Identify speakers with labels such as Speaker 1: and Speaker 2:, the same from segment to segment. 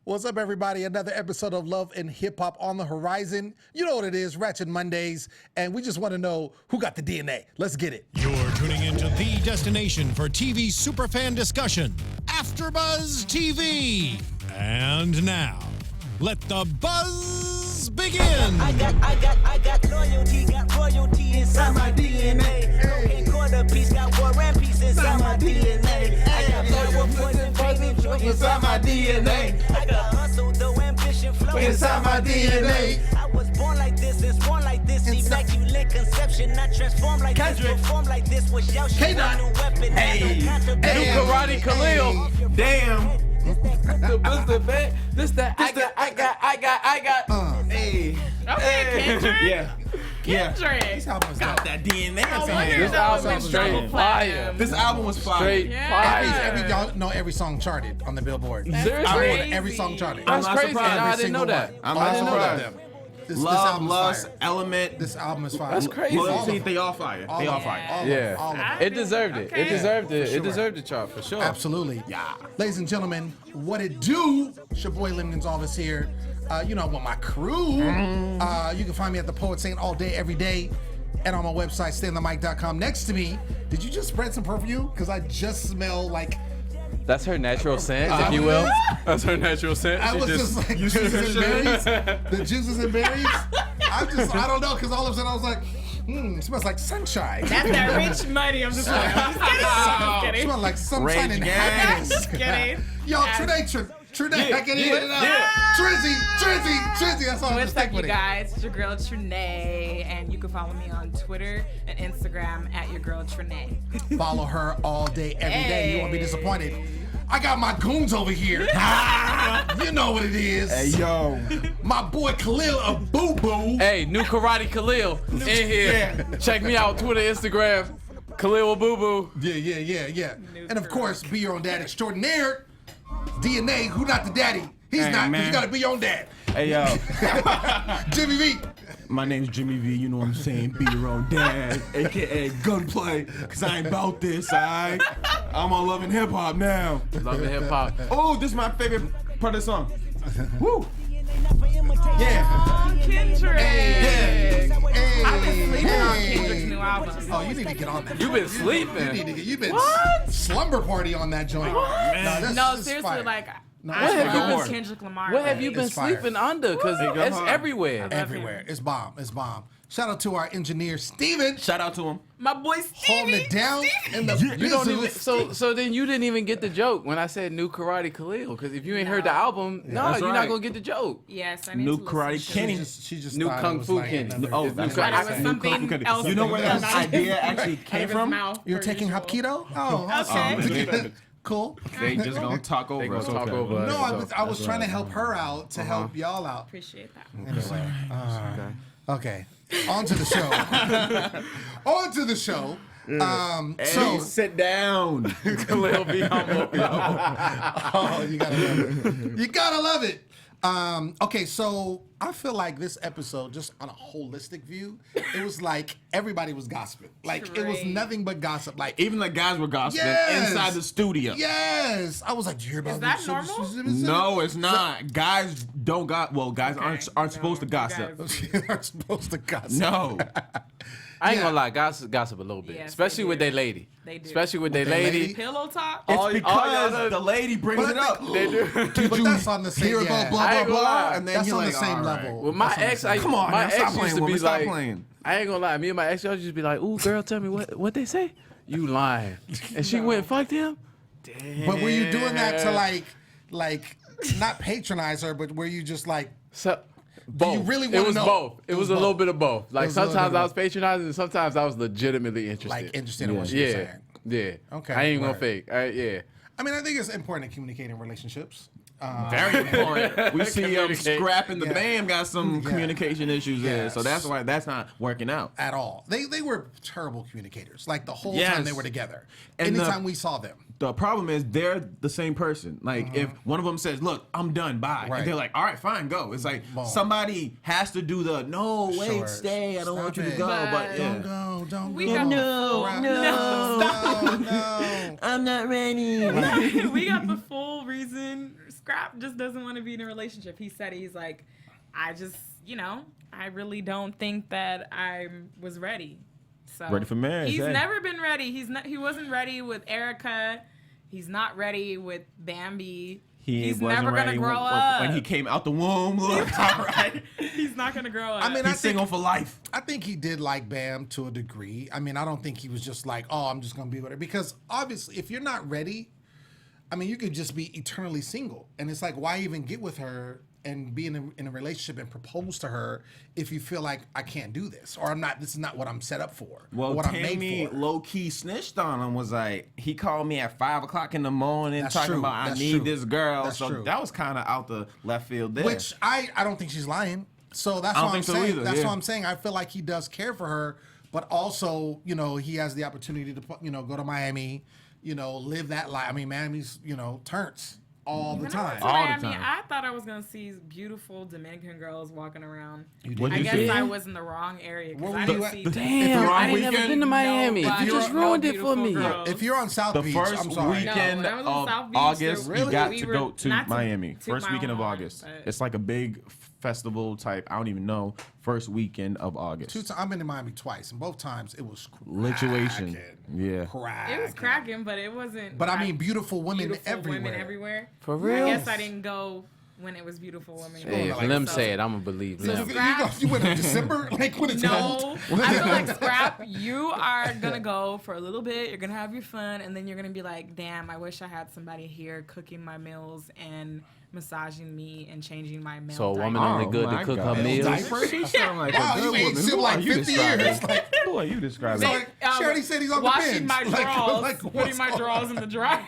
Speaker 1: What's up, everybody? Another episode of Love and Hip Hop on the horizon. You know what it is, Ratchet Mondays, and we just want to know who got the DNA. Let's get it.
Speaker 2: You're tuning into the destination for TV superfan discussion, AFTERBUZZ TV. And now, let the buzz begin.
Speaker 3: I got royalty inside my DNA. Cocaine quarter piece, got war and peace inside my DNA. I got power, poison, baby, joy inside my DNA. I got hustle, though ambition, flow inside my DNA. I was born like this, and born like this. Immaculate conception, not transformed like this, perform like this. Was y'all shit on new weapon?
Speaker 4: Hey, Karlie Khaliel. Damn. This the I got. Hey.
Speaker 5: Okay, Kendrick.
Speaker 4: Yeah.
Speaker 1: This album was
Speaker 4: Got
Speaker 1: dope.
Speaker 4: that DNA.
Speaker 5: This album was straight
Speaker 4: fire. This album was fire.
Speaker 5: Straight fire.
Speaker 1: Y'all know every song charted on the Billboard.
Speaker 5: Seriously?
Speaker 1: Every song charted.
Speaker 4: I'm
Speaker 5: That's
Speaker 4: not
Speaker 5: crazy.
Speaker 4: surprised.
Speaker 5: I didn't know that.
Speaker 4: I'm
Speaker 1: All
Speaker 4: not
Speaker 1: of
Speaker 4: surprised.
Speaker 1: them. This
Speaker 4: Love,
Speaker 1: album's
Speaker 4: Lust,
Speaker 1: fire.
Speaker 4: Element.
Speaker 1: This album is fire.
Speaker 5: That's crazy.
Speaker 4: Loyalty, they all fire. They all fire.
Speaker 1: All
Speaker 5: Yeah.
Speaker 1: of them.
Speaker 5: It deserved it. It
Speaker 1: Yeah,
Speaker 5: deserved it.
Speaker 1: for sure.
Speaker 5: It deserved the chart for sure.
Speaker 1: Absolutely.
Speaker 4: Yeah.
Speaker 1: Ladies and gentlemen, what it do? It's your boy Lem Gonsalves here. You know, with my crew. You can find me at the Poet Saint all day, every day. And on my website, stayonthemic.com. Next to me, did you just spread some perfume? Because I just smell like...
Speaker 5: That's her natural scent, if you will. That's her natural scent.
Speaker 1: I
Speaker 5: She
Speaker 1: was just like, juices and berries. The juices and berries. I don't know, because all of a sudden I was like, it smells like sunshine.
Speaker 6: That's that rich money. I'm just kidding. I'm just kidding.
Speaker 1: Smells like sunshine and happiness.
Speaker 6: Just kidding.
Speaker 1: Yo, Trene, I can eat it up. Trizzy, that's all I'm
Speaker 6: What's
Speaker 1: just
Speaker 6: up,
Speaker 1: thinking
Speaker 6: you
Speaker 1: with it.
Speaker 6: guys? It's your girl Trene, and you can follow me on Twitter and Instagram at your girl Trene.
Speaker 1: Follow her all day, every day. You won't be
Speaker 6: Hey.
Speaker 1: disappointed. I got my goons over here. You know what it is.
Speaker 4: Hey, yo.
Speaker 1: My boy Khaliel Abooboo.
Speaker 5: Hey, new Karate Khaliel in here. Check me out, Twitter, Instagram, Khaliel Abooboo.
Speaker 1: Yeah. And of course, be your own dad extraordinaire. DNA, who not the daddy? He's
Speaker 4: Hey,
Speaker 1: not,
Speaker 4: man.
Speaker 1: you gotta be your own dad.
Speaker 4: Hey, yo.
Speaker 1: Jimmy V.
Speaker 4: My name's Jimmy V, you know what I'm saying? Be your own dad, aka gunplay, cause I ain't about this, alright? I'm on Love and Hip Hop now.
Speaker 5: Love and hip hop.
Speaker 4: Oh, this is my favorite part of the song. Woo! Yeah.
Speaker 6: Kendrick. I've been sleeping on
Speaker 1: Hey.
Speaker 6: Kendrick's new album.
Speaker 1: Oh, you need to get on that.
Speaker 5: You been sleeping.
Speaker 1: You've been
Speaker 5: What?
Speaker 1: slumber party on that joint.
Speaker 6: No, seriously,
Speaker 1: fire.
Speaker 6: like,
Speaker 1: What
Speaker 6: I
Speaker 1: have you
Speaker 6: love
Speaker 1: been-
Speaker 6: Kendrick Lamar.
Speaker 5: What have
Speaker 6: like,
Speaker 5: you been
Speaker 1: It's fire.
Speaker 5: sleeping under? Because it's everywhere.
Speaker 1: Everywhere. It's bomb. Shout out to our engineer, Steven.
Speaker 4: Shout out to him.
Speaker 6: My boy
Speaker 1: Holding
Speaker 6: Stevie.
Speaker 1: it down in the
Speaker 5: You don't even,
Speaker 1: business.
Speaker 5: so then you didn't even get the joke when I said new Karate Khaliel. Because if you ain't heard the album,
Speaker 4: That's
Speaker 5: you're
Speaker 4: right.
Speaker 5: not gonna get the joke.
Speaker 6: Yes, I need
Speaker 4: New
Speaker 6: to
Speaker 4: Karate
Speaker 6: listen to
Speaker 4: Kenny.
Speaker 6: it.
Speaker 1: She just
Speaker 5: New
Speaker 1: thought it
Speaker 5: Kung
Speaker 1: was
Speaker 5: Fu
Speaker 1: like
Speaker 5: Kenny.
Speaker 1: another-
Speaker 4: Oh,
Speaker 5: It's
Speaker 4: that's
Speaker 5: new
Speaker 6: But
Speaker 4: right.
Speaker 6: it was something else.
Speaker 4: You know where that
Speaker 6: Not
Speaker 4: idea actually came
Speaker 6: his
Speaker 4: from?
Speaker 6: mouth,
Speaker 1: You're
Speaker 6: per
Speaker 1: taking
Speaker 6: usual.
Speaker 1: Hapkido? Oh, awesome.
Speaker 6: Okay.
Speaker 1: Cool.
Speaker 4: They just gonna talk over
Speaker 5: They gonna
Speaker 4: us.
Speaker 5: talk
Speaker 4: okay.
Speaker 5: over us.
Speaker 1: No, I was trying to help her out to help y'all out.
Speaker 6: Appreciate that.
Speaker 1: Okay. On to the show. On to the show.
Speaker 4: Hey, sit down.
Speaker 5: Khaliel be humble.
Speaker 1: Oh, you gotta love it. You gotta love it. Okay, so I feel like this episode, just on a holistic view, it was like everybody was gossiping. Like it was
Speaker 6: Great.
Speaker 1: nothing but gossip. Like
Speaker 4: Even the guys were gossiping
Speaker 1: Yes.
Speaker 4: inside the studio.
Speaker 1: yes, I was like, "Do you hear about
Speaker 6: that
Speaker 1: this?
Speaker 6: normal?
Speaker 4: No, it's not. Guys don't got. Well, guys aren't supposed to
Speaker 6: No,
Speaker 4: gossip.
Speaker 6: you
Speaker 1: You aren't supposed to gossip.
Speaker 4: No.
Speaker 5: I ain't
Speaker 1: Yeah.
Speaker 5: gonna lie, gossip a little bit,
Speaker 6: Yes,
Speaker 5: especially
Speaker 6: they
Speaker 5: with
Speaker 6: do.
Speaker 5: their lady.
Speaker 6: They do.
Speaker 5: Especially with their
Speaker 1: their
Speaker 5: lady.
Speaker 1: lady?
Speaker 6: Pillow talk.
Speaker 4: It's
Speaker 5: All
Speaker 4: because
Speaker 5: y'all-
Speaker 4: the lady brings it up.
Speaker 5: They do.
Speaker 1: But that's on the same
Speaker 4: Here
Speaker 1: yeah.
Speaker 4: go blah
Speaker 5: I
Speaker 4: blah
Speaker 5: ain't gonna
Speaker 4: blah,
Speaker 5: lie.
Speaker 4: and then
Speaker 1: That's
Speaker 4: you're
Speaker 1: on
Speaker 4: like,
Speaker 1: the same
Speaker 4: all right.
Speaker 1: level.
Speaker 5: With my
Speaker 1: That's on the
Speaker 5: ex,
Speaker 1: same
Speaker 4: Come on,
Speaker 5: my
Speaker 4: now,
Speaker 5: ex
Speaker 4: stop
Speaker 5: used
Speaker 4: playing
Speaker 5: to
Speaker 4: with
Speaker 5: be
Speaker 4: me. Stop
Speaker 5: like,
Speaker 4: playing.
Speaker 5: I ain't gonna lie. Me and my ex used to just be like, "Ooh, girl, tell me what they say." You lying, and she went fucked him. Damn.
Speaker 1: But were you doing that to like not patronize her, but were you just like,
Speaker 5: So, both.
Speaker 1: you really
Speaker 5: It
Speaker 1: wanna
Speaker 5: was
Speaker 1: know?
Speaker 5: both. It
Speaker 1: It
Speaker 5: was
Speaker 1: was
Speaker 5: a little
Speaker 1: both.
Speaker 5: bit of both. Like
Speaker 1: was a little
Speaker 5: sometimes
Speaker 1: bit of
Speaker 5: I was patronizing, and sometimes I was legitimately interested.
Speaker 1: interested in what she was saying?
Speaker 5: Yeah.
Speaker 1: Okay,
Speaker 5: I ain't gonna
Speaker 1: word.
Speaker 5: fake. Yeah.
Speaker 1: I mean, I think it's important to communicate in relationships.
Speaker 4: Very important. We see
Speaker 5: Communicate.
Speaker 4: Scrap and the
Speaker 1: Yeah.
Speaker 4: band got some
Speaker 1: Yeah.
Speaker 4: communication issues there,
Speaker 1: Yes.
Speaker 4: so that's why that's not working out.
Speaker 1: At all. They were terrible communicators. Like the whole
Speaker 4: Yes.
Speaker 1: time they were together.
Speaker 4: And
Speaker 1: Anytime we saw them.
Speaker 4: The problem is they're the same person. Like if one of them says, "Look, I'm done, bye,"
Speaker 1: Right.
Speaker 4: and they're like, "All right, fine, go." It's like
Speaker 1: Boom.
Speaker 4: somebody has to do the no, wait,
Speaker 1: Sure.
Speaker 4: stay. I don't
Speaker 1: Stop
Speaker 4: want you to
Speaker 1: it.
Speaker 4: go,
Speaker 6: But-
Speaker 4: but yeah.
Speaker 1: Don't go, don't
Speaker 6: We
Speaker 1: go.
Speaker 6: got
Speaker 1: Around-
Speaker 4: no,
Speaker 1: no, no.
Speaker 4: I'm not ready.
Speaker 6: We got the full reason Scrap just doesn't want to be in a relationship. He said he's like, I just, I really don't think that I was ready. So
Speaker 4: Ready for marriage,
Speaker 6: He's
Speaker 4: hey.
Speaker 6: never been ready. He wasn't ready with Erica. He's not ready with Bambi. He's never gonna grow up.
Speaker 4: when he came out the womb. Look, all right.
Speaker 6: He's not gonna grow up.
Speaker 1: I mean,
Speaker 4: He's single for life.
Speaker 1: I think he did like Bam to a degree. I mean, I don't think he was just like, oh, I'm just gonna be with her, because obviously, if you're not ready, I mean, you could just be eternally single, and it's like, why even get with her and be in a relationship and propose to her if you feel like I can't do this, or this is not what I'm set up for, or
Speaker 4: Well,
Speaker 1: what I'm
Speaker 4: Tammy
Speaker 1: made for.
Speaker 4: low key snitched on him. Was like, he called me at 5 o'clock in the morning
Speaker 1: That's
Speaker 4: talking
Speaker 1: true.
Speaker 4: about I
Speaker 1: That's
Speaker 4: need
Speaker 1: true.
Speaker 4: this girl.
Speaker 1: That's
Speaker 4: so
Speaker 1: true.
Speaker 4: that was kind of out the left field there.
Speaker 1: Which I don't think she's lying. So that's
Speaker 4: I don't
Speaker 1: what I'm
Speaker 4: think so
Speaker 1: saying.
Speaker 4: either,
Speaker 1: That's
Speaker 4: yeah.
Speaker 1: what I'm saying. I feel like he does care for her, but also, he has the opportunity to, go to Miami, live that life. I mean, Miami's, turns all the
Speaker 6: When I went
Speaker 1: time.
Speaker 6: to
Speaker 4: All the
Speaker 6: Miami,
Speaker 4: time.
Speaker 6: I thought I was gonna see beautiful Dominican girls walking around.
Speaker 4: What'd
Speaker 6: I
Speaker 4: you
Speaker 6: guess
Speaker 4: see?
Speaker 6: I was in the wrong area
Speaker 1: Where
Speaker 6: because
Speaker 1: were
Speaker 6: I
Speaker 1: you
Speaker 6: didn't
Speaker 1: at?
Speaker 6: see.
Speaker 5: Damn, I ain't never
Speaker 4: weekend,
Speaker 5: been to Miami.
Speaker 6: nobody,
Speaker 5: You just
Speaker 6: no
Speaker 5: ruined it for
Speaker 6: beautiful
Speaker 5: me.
Speaker 6: girls.
Speaker 1: If you're on South
Speaker 4: the
Speaker 1: Beach,
Speaker 4: first
Speaker 1: I'm sorry.
Speaker 4: weekend
Speaker 6: No, when I was in
Speaker 4: of
Speaker 6: South Beach,
Speaker 4: August,
Speaker 6: there-
Speaker 4: you got
Speaker 6: we
Speaker 4: to
Speaker 6: were
Speaker 4: go to
Speaker 6: not to
Speaker 4: Miami.
Speaker 6: toot
Speaker 4: First
Speaker 6: my
Speaker 4: weekend
Speaker 6: own
Speaker 4: of
Speaker 6: horn,
Speaker 4: August.
Speaker 6: but-
Speaker 4: It's like a big festival type. I don't even know. First weekend of August.
Speaker 1: I've been to Miami twice, and both times it was
Speaker 4: Lituation.
Speaker 1: cracking.
Speaker 4: Yeah.
Speaker 6: It was cracking, but it wasn't.
Speaker 1: But I
Speaker 6: like,
Speaker 1: mean, beautiful women
Speaker 6: beautiful
Speaker 1: everywhere.
Speaker 6: women everywhere.
Speaker 5: For real?
Speaker 6: I guess I didn't go when it was beautiful women.
Speaker 5: Hey, if
Speaker 1: like
Speaker 5: Lem
Speaker 6: so-
Speaker 5: say it, I'm gonna believe
Speaker 1: You,
Speaker 5: Lem.
Speaker 1: you went in December? Like when it's
Speaker 6: No,
Speaker 1: cold?
Speaker 6: I feel like Scrap, you are gonna go for a little bit. You're gonna have your fun, and then you're gonna be like, "Damn, I wish I had somebody here cooking my meals and massaging me and changing my meal."
Speaker 5: So a woman
Speaker 6: diaper."
Speaker 5: only good to
Speaker 4: my
Speaker 5: cook
Speaker 4: God.
Speaker 5: her meals.
Speaker 1: Diaper?
Speaker 4: She sound like
Speaker 1: Wow,
Speaker 4: a
Speaker 1: you
Speaker 4: good
Speaker 1: ain't
Speaker 4: woman.
Speaker 1: still
Speaker 4: Who
Speaker 1: like
Speaker 4: are you
Speaker 1: 50
Speaker 4: describing?
Speaker 1: years. Like,
Speaker 4: Who are you describing?
Speaker 1: Like, she already said he's on the
Speaker 6: washing
Speaker 1: pins.
Speaker 6: my drawers,
Speaker 1: Like,
Speaker 6: putting
Speaker 1: what's
Speaker 6: my
Speaker 1: on-
Speaker 6: drawers in the dryer.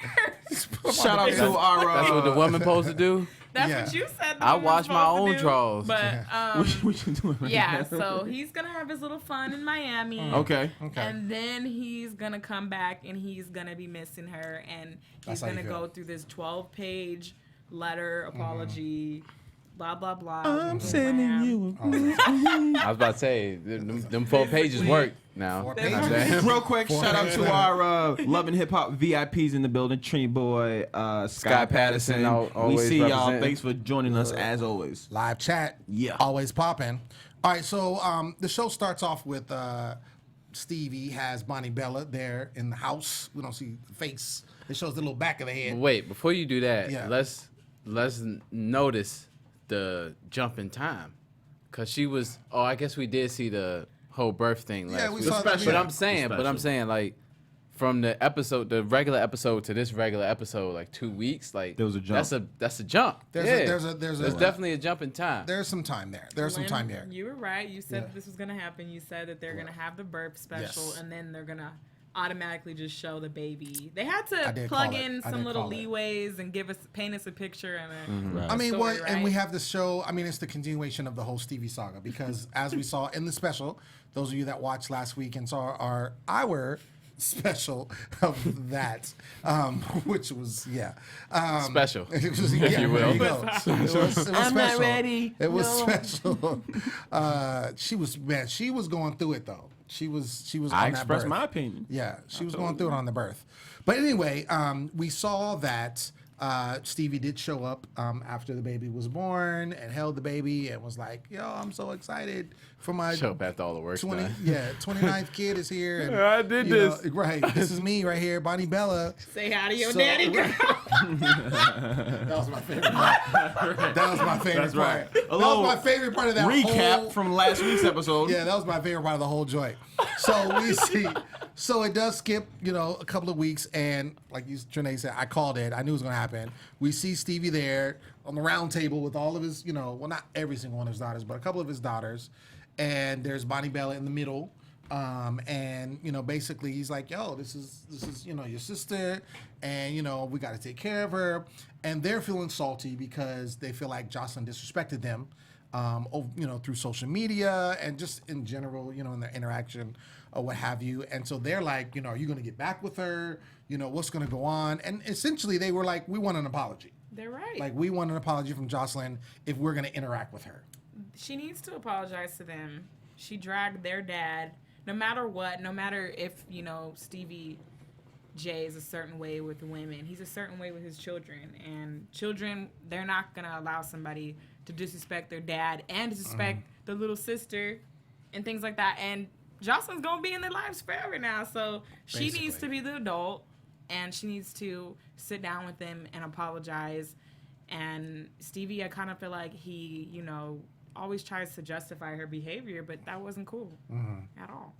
Speaker 4: Shout out to our.
Speaker 5: That's what the woman supposed to do.
Speaker 6: That's
Speaker 1: Yeah.
Speaker 6: what you said. the
Speaker 5: I
Speaker 6: woman's
Speaker 5: wash my
Speaker 6: supposed to
Speaker 5: own
Speaker 6: do.
Speaker 5: drawers.
Speaker 6: But
Speaker 4: we should do it.
Speaker 6: yeah, so he's gonna have his little fun in Miami.
Speaker 4: Okay.
Speaker 1: Okay.
Speaker 6: And then he's gonna come back and he's gonna be missing her, and he's
Speaker 1: That's how you
Speaker 6: gonna
Speaker 1: feel.
Speaker 6: go through this 12-page letter apology, blah blah blah.
Speaker 4: I'm sending you.
Speaker 5: I was about to say them 4 pages work now.
Speaker 1: 4
Speaker 5: You know what I'm
Speaker 1: pages.
Speaker 5: saying?
Speaker 4: Real quick, shout out to our Love and Hip Hop VIPs in the building. Trini Boy, Sky Patterson. We
Speaker 5: always
Speaker 4: see y'all.
Speaker 5: representing.
Speaker 4: Thanks for joining us as always.
Speaker 1: Live chat.
Speaker 4: Yeah.
Speaker 1: Always popping. All right, so the show starts off with Stevie has Bonnie Bella there in the house. We don't see the face. It shows the little back of the head.
Speaker 5: Wait, before you do that,
Speaker 1: Yeah.
Speaker 5: let's notice the jump in time, cause she was. Oh, I guess we did see the whole birth thing last
Speaker 1: Yeah, we
Speaker 5: week.
Speaker 1: saw that.
Speaker 5: But
Speaker 1: Yeah.
Speaker 5: I'm saying, like, from the regular episode to this regular episode, like 2 weeks, like
Speaker 4: There was a jump.
Speaker 5: That's a jump.
Speaker 1: There's
Speaker 5: There's definitely a jump in time.
Speaker 1: There's some time there. There's some
Speaker 6: Lynn,
Speaker 1: time there.
Speaker 6: You were right. You said
Speaker 1: Yeah.
Speaker 6: this was gonna happen. You said that they're gonna have the birth special,
Speaker 1: Yes.
Speaker 6: and then they're gonna automatically just show the baby. They had
Speaker 1: I
Speaker 6: to
Speaker 1: did
Speaker 6: plug
Speaker 1: call it.
Speaker 6: in
Speaker 1: I
Speaker 6: some
Speaker 1: did
Speaker 6: little
Speaker 1: call it.
Speaker 6: leeways and paint us a picture and a
Speaker 1: I mean,
Speaker 6: story,
Speaker 1: and we
Speaker 6: right?
Speaker 1: have the show. I mean, it's the continuation of the whole Stevie saga because, as we saw in the special, those of you that watched last week and saw our special of that, which was
Speaker 5: Special.
Speaker 1: It was, yeah,
Speaker 5: you will.
Speaker 1: there you go. It was
Speaker 4: I'm
Speaker 1: special.
Speaker 4: not ready.
Speaker 1: It was
Speaker 4: No.
Speaker 1: special. She was going through it though. She was on
Speaker 4: I
Speaker 1: that
Speaker 4: expressed
Speaker 1: birth.
Speaker 4: my opinion.
Speaker 1: Yeah, she was going through it on the birth. But anyway, we saw that Stevie did show up after the baby was born and held the baby and was like, "Yo, I'm so excited for my
Speaker 5: Show up after all the work
Speaker 1: 29th kid is here." And,
Speaker 5: I did
Speaker 1: you know,
Speaker 5: this.
Speaker 1: right. This is me right here, Bonnie Bella.
Speaker 6: Say hi to your
Speaker 1: So-
Speaker 6: daddy, girl.
Speaker 1: That was my favorite part. That was my favorite
Speaker 4: That's
Speaker 1: part.
Speaker 4: right.
Speaker 1: That
Speaker 4: A
Speaker 1: was
Speaker 4: little
Speaker 1: my favorite part of that
Speaker 4: Recap
Speaker 1: whole
Speaker 4: from last week's episode.
Speaker 1: Yeah, that was my favorite part of the whole joint. So we see, so it does skip, a couple of weeks, and like you, Trene said, I called it. I knew it was gonna happen. We see Stevie there on the round table with all of his, well, not every single one of his daughters, but a couple of his daughters, and there's Bonnie Bella in the middle. And basically he's like, yo, this is your sister, and we got to take care of her, and they're feeling salty because they feel like Joseline disrespected them, through social media and just in general, in their interaction or what have you. And so they're like, are you going to get back with her? What's going to go on? And essentially they were like, we want an apology.
Speaker 6: They're right.
Speaker 1: Like, we want an apology from Joseline if we're going to interact with her.
Speaker 6: She needs to apologize to them. She dragged their dad, no matter what, no matter if, Stevie Jay is a certain way with women. He's a certain way with his children. And children, they're not going to allow somebody to disrespect their dad and disrespect the little sister and things like that. And Joseline's going to be in their lives forever now. So she needs to be the adult, and she needs to sit down with them and apologize. And Stevie, I kind of feel like he, you know, always tries to justify her behavior, but that wasn't cool at all.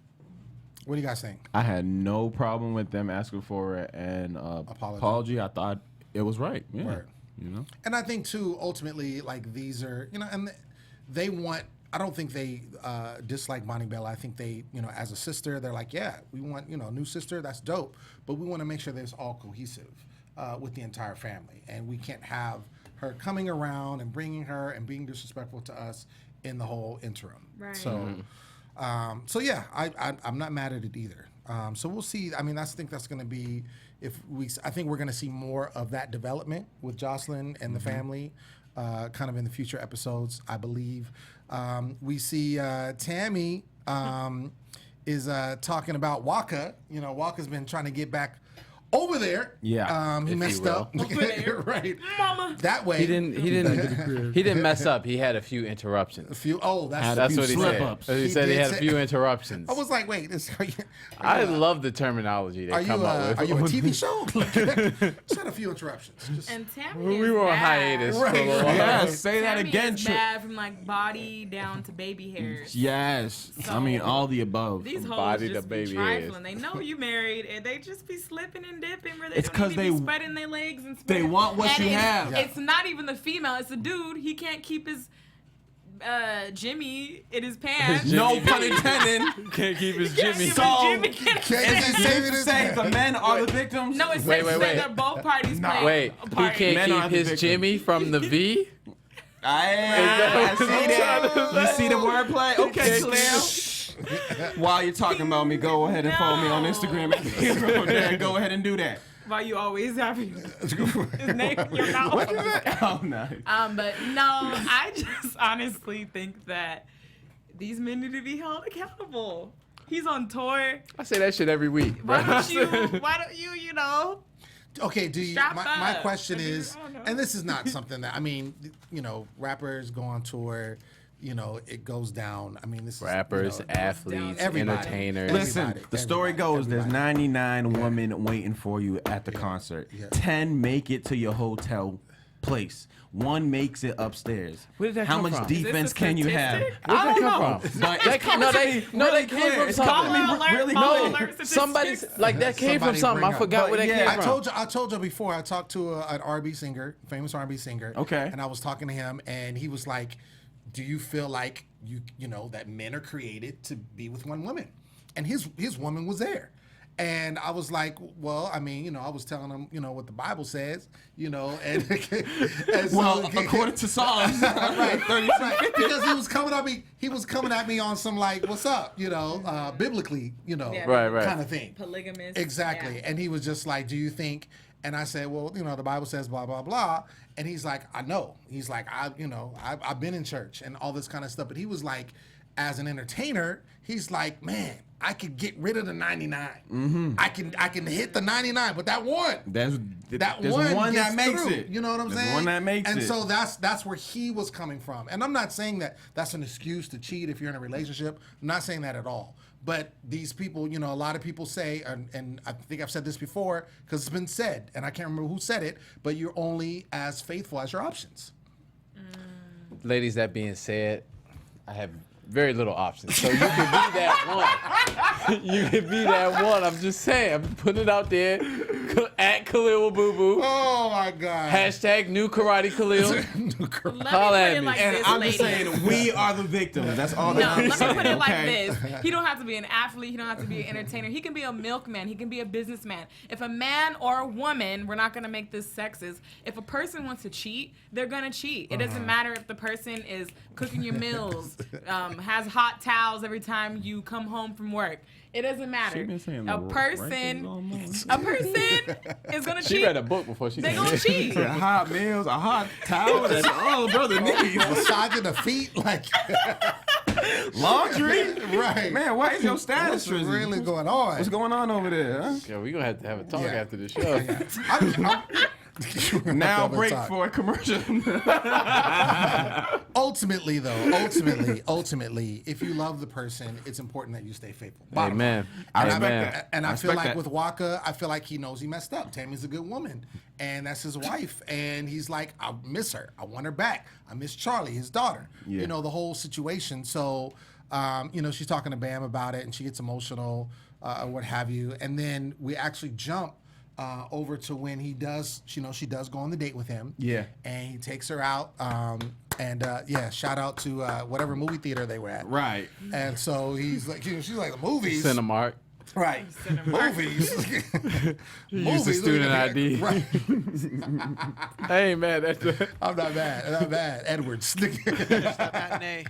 Speaker 1: What do you guys think?
Speaker 4: I had no problem with them asking for an apology. I thought it was right. Yeah.
Speaker 1: Word.
Speaker 4: You know?
Speaker 1: And I think, too, ultimately, like, these are, you know, and they want, I don't think they dislike Bonnie Bella. I think they, you know, as a sister, they're like, yeah, we want, you know, a new sister, that's dope. But we want to make sure that it's all cohesive with the entire family. And we can't have her coming around and bringing her and being disrespectful to us in the whole interim.
Speaker 6: Right.
Speaker 1: So, so yeah, I'm not mad at it either. So we'll see. I mean, I think that's going to be, I think we're going to see more of that development with Joseline and the family, kind of in the future episodes, I believe. We see Tammy is talking about Waka. You know, Waka's been trying to get back over there.
Speaker 4: Yeah.
Speaker 1: He messed up.
Speaker 6: Over there.
Speaker 1: Right.
Speaker 6: Mama.
Speaker 1: That way.
Speaker 5: He didn't mess up. He had a few interruptions.
Speaker 1: A few. Oh,
Speaker 5: That's what he said.
Speaker 4: slip-ups.
Speaker 5: He said he had a few interruptions.
Speaker 1: I was like, wait,
Speaker 5: I love the terminology they come up with.
Speaker 1: Are you a TV show? Just had a few interruptions. Just,
Speaker 6: And Tammy
Speaker 5: We
Speaker 6: is
Speaker 5: were on
Speaker 6: bad.
Speaker 5: hiatus for a
Speaker 1: Right.
Speaker 5: little while.
Speaker 4: Yeah, say that
Speaker 6: Tammy
Speaker 4: again.
Speaker 6: is bad from like body down to baby hairs.
Speaker 4: Yes. I mean, all the above.
Speaker 6: These hoes
Speaker 5: Body
Speaker 6: just
Speaker 5: to
Speaker 6: be
Speaker 5: baby
Speaker 6: trifling. They know you married, and they just be slipping and dipping where they
Speaker 4: It's
Speaker 6: don't
Speaker 4: 'cause
Speaker 6: even be
Speaker 4: they-
Speaker 6: spreading their legs and
Speaker 4: they
Speaker 6: spreading.
Speaker 4: want what
Speaker 6: And
Speaker 4: you
Speaker 6: it's,
Speaker 4: have.
Speaker 6: It's not even the female. It's the dude. He can't keep his Jimmy in his pants.
Speaker 4: No pun intended.
Speaker 5: Can't keep his
Speaker 6: Can't
Speaker 5: Jimmy.
Speaker 6: keep
Speaker 4: So-
Speaker 6: his Jimmy.
Speaker 4: Is it safe to say the men are the victims?
Speaker 6: No, it's
Speaker 5: Wait,
Speaker 6: safe to
Speaker 5: wait,
Speaker 6: say
Speaker 5: wait.
Speaker 6: they're both parties playing
Speaker 5: Wait,
Speaker 6: a
Speaker 5: he
Speaker 6: party.
Speaker 4: Men are
Speaker 5: can't
Speaker 4: the
Speaker 5: keep his
Speaker 4: victims.
Speaker 5: Jimmy from the V?
Speaker 4: I see that. You see the wordplay? Okay, Khaliel. While you're talking about me, go ahead and follow me on Instagram at Hero Dan. Go ahead and do that.
Speaker 6: Why you always have his name in your mouth?
Speaker 4: Oh, nice.
Speaker 6: But no, I just honestly think that these men need to be held accountable. He's on tour.
Speaker 5: I say that shit every week.
Speaker 6: Why
Speaker 5: bro.
Speaker 6: don't you, you know?
Speaker 1: okay, do you?
Speaker 6: Strap
Speaker 1: My
Speaker 6: up.
Speaker 1: question
Speaker 6: I mean,
Speaker 1: is,
Speaker 6: I don't know.
Speaker 1: and this is not something that I mean, you know, rappers go on tour. You know, it goes down. I mean, this
Speaker 5: Rappers,
Speaker 1: is, you know,
Speaker 5: athletes,
Speaker 1: Everybody.
Speaker 5: entertainers.
Speaker 4: Listen,
Speaker 1: Everybody,
Speaker 4: the story
Speaker 1: everybody,
Speaker 4: goes there's
Speaker 1: everybody.
Speaker 4: 99 women waiting for you at the concert.
Speaker 1: Yeah.
Speaker 4: 10 make it to your hotel place. One makes it upstairs.
Speaker 5: Where did that
Speaker 4: How
Speaker 5: come
Speaker 4: much
Speaker 5: from?
Speaker 4: defense
Speaker 6: Is this a
Speaker 4: can you have?
Speaker 6: statistic?
Speaker 5: Where'd
Speaker 4: I
Speaker 5: that
Speaker 4: don't
Speaker 5: come
Speaker 4: know.
Speaker 5: from?
Speaker 4: But
Speaker 5: That
Speaker 4: it's
Speaker 5: came- no, they
Speaker 4: really
Speaker 5: came
Speaker 4: clear.
Speaker 5: from
Speaker 4: It's
Speaker 5: something.
Speaker 4: coming to me
Speaker 6: Alert,
Speaker 4: really
Speaker 6: follow
Speaker 4: quick.
Speaker 6: alert
Speaker 5: Somebody's
Speaker 6: statistics.
Speaker 5: like that came from
Speaker 1: Somebody
Speaker 5: something.
Speaker 1: bring
Speaker 5: I
Speaker 1: up.
Speaker 5: forgot where that
Speaker 4: But
Speaker 5: came
Speaker 4: yeah,
Speaker 5: from.
Speaker 1: I told you before. I talked to an R&B singer, famous R&B singer.
Speaker 4: Okay.
Speaker 1: And I was talking to him, and he was like, "Do you feel like you know that men are created to be with one woman?" And his woman was there. And I was like, well, I mean, you know, I was telling him, you know, what the Bible says, you know, and so,
Speaker 4: Well, according to Psalms,
Speaker 1: right, because he was coming at me on some like, what's up, you know, biblically, you know,
Speaker 6: Yeah.
Speaker 5: Right.
Speaker 1: kind of thing.
Speaker 6: Polygamous.
Speaker 1: Exactly.
Speaker 6: Yeah.
Speaker 1: And he was just like, do you think? And I said, well, you know, the Bible says blah, blah, blah. And he's like, I know. He's like, I've been in church and all this kind of stuff. But he was like, as an entertainer, he's like, man, I could get rid of the 99.
Speaker 4: Mm-hmm.
Speaker 1: I can hit the 99, but that one.
Speaker 4: there's
Speaker 1: That
Speaker 4: one
Speaker 1: gets
Speaker 4: that makes
Speaker 1: through,
Speaker 4: it.
Speaker 1: You know what I'm
Speaker 4: There's
Speaker 1: saying?
Speaker 4: one that makes
Speaker 1: and
Speaker 4: it.
Speaker 1: so that's where he was coming from. And I'm not saying that that's an excuse to cheat if you're in a relationship. I'm not saying that at all. But these people, you know, a lot of people say, and I think I've said this before because it's been said, and I can't remember who said it, but you're only as faithful as your options.
Speaker 5: Ladies, that being said, I have very little options. So you can be that one. You can be that one. I'm just saying. I'm putting it out there. At Khaliel Abooboo.
Speaker 1: Oh my God.
Speaker 5: Hashtag new karate Khaliel.
Speaker 6: Let me put
Speaker 5: Holla at
Speaker 6: it
Speaker 5: me.
Speaker 6: like
Speaker 4: And
Speaker 6: this,
Speaker 4: I'm just
Speaker 6: ladies.
Speaker 4: saying, we are the victims. That's all
Speaker 6: No,
Speaker 4: that I'm
Speaker 6: let
Speaker 4: saying.
Speaker 6: me put it like
Speaker 4: okay?
Speaker 6: this. He don't have to be an athlete. He don't have to be an entertainer. He can be a milkman. He can be a businessman. If a man or a woman, we're not going to make this sexist. If a person wants to cheat, they're going to cheat. It doesn't matter if the person is cooking your meals, has hot towels every time you come home from work. It doesn't matter.
Speaker 4: been saying
Speaker 6: A
Speaker 4: the
Speaker 6: person is going to
Speaker 5: She
Speaker 6: cheat.
Speaker 5: read a book before she
Speaker 6: They're
Speaker 5: came
Speaker 6: going to
Speaker 5: here.
Speaker 6: cheat.
Speaker 4: A hot meals, a hot towel. That's all a brother needs.
Speaker 1: Massaging the feet, like
Speaker 4: Laundry?
Speaker 1: Right.
Speaker 4: Man, what is your status,
Speaker 1: What's
Speaker 4: Trizzy?
Speaker 1: really going on?
Speaker 4: What's going on over there, huh?
Speaker 5: Yo, we gonna have a talk
Speaker 1: Yeah.
Speaker 5: after the show.
Speaker 4: Now break for a commercial.
Speaker 1: Ultimately, though, ultimately, if you love the person, it's important that you stay faithful. Bottom line.
Speaker 5: Amen.
Speaker 1: And
Speaker 5: Amen.
Speaker 1: I feel
Speaker 4: respect
Speaker 1: like
Speaker 4: that.
Speaker 1: with Waka, I feel like he knows he messed up. Tammy's a good woman, and that's his wife. And he's like, I miss her. I want her back. I miss Charlie, his daughter.
Speaker 4: Yeah.
Speaker 1: You know, the whole situation. So, you know, she's talking to Bam about it, and she gets emotional, or what have you. And then we actually jump over to when he does, you know, she does go on the date with him.
Speaker 4: Yeah.
Speaker 1: And he takes her out. Yeah, shout out to whatever movie theater they were at.
Speaker 4: Right.
Speaker 1: And so he's like, you know, she's like, the movies.
Speaker 5: Cinemark.
Speaker 1: Right. Movies.
Speaker 5: Use the student ID.
Speaker 1: Right.
Speaker 5: Hey man, that's
Speaker 1: I'm not bad. I'm not bad. Edwards.
Speaker 7: Matinee.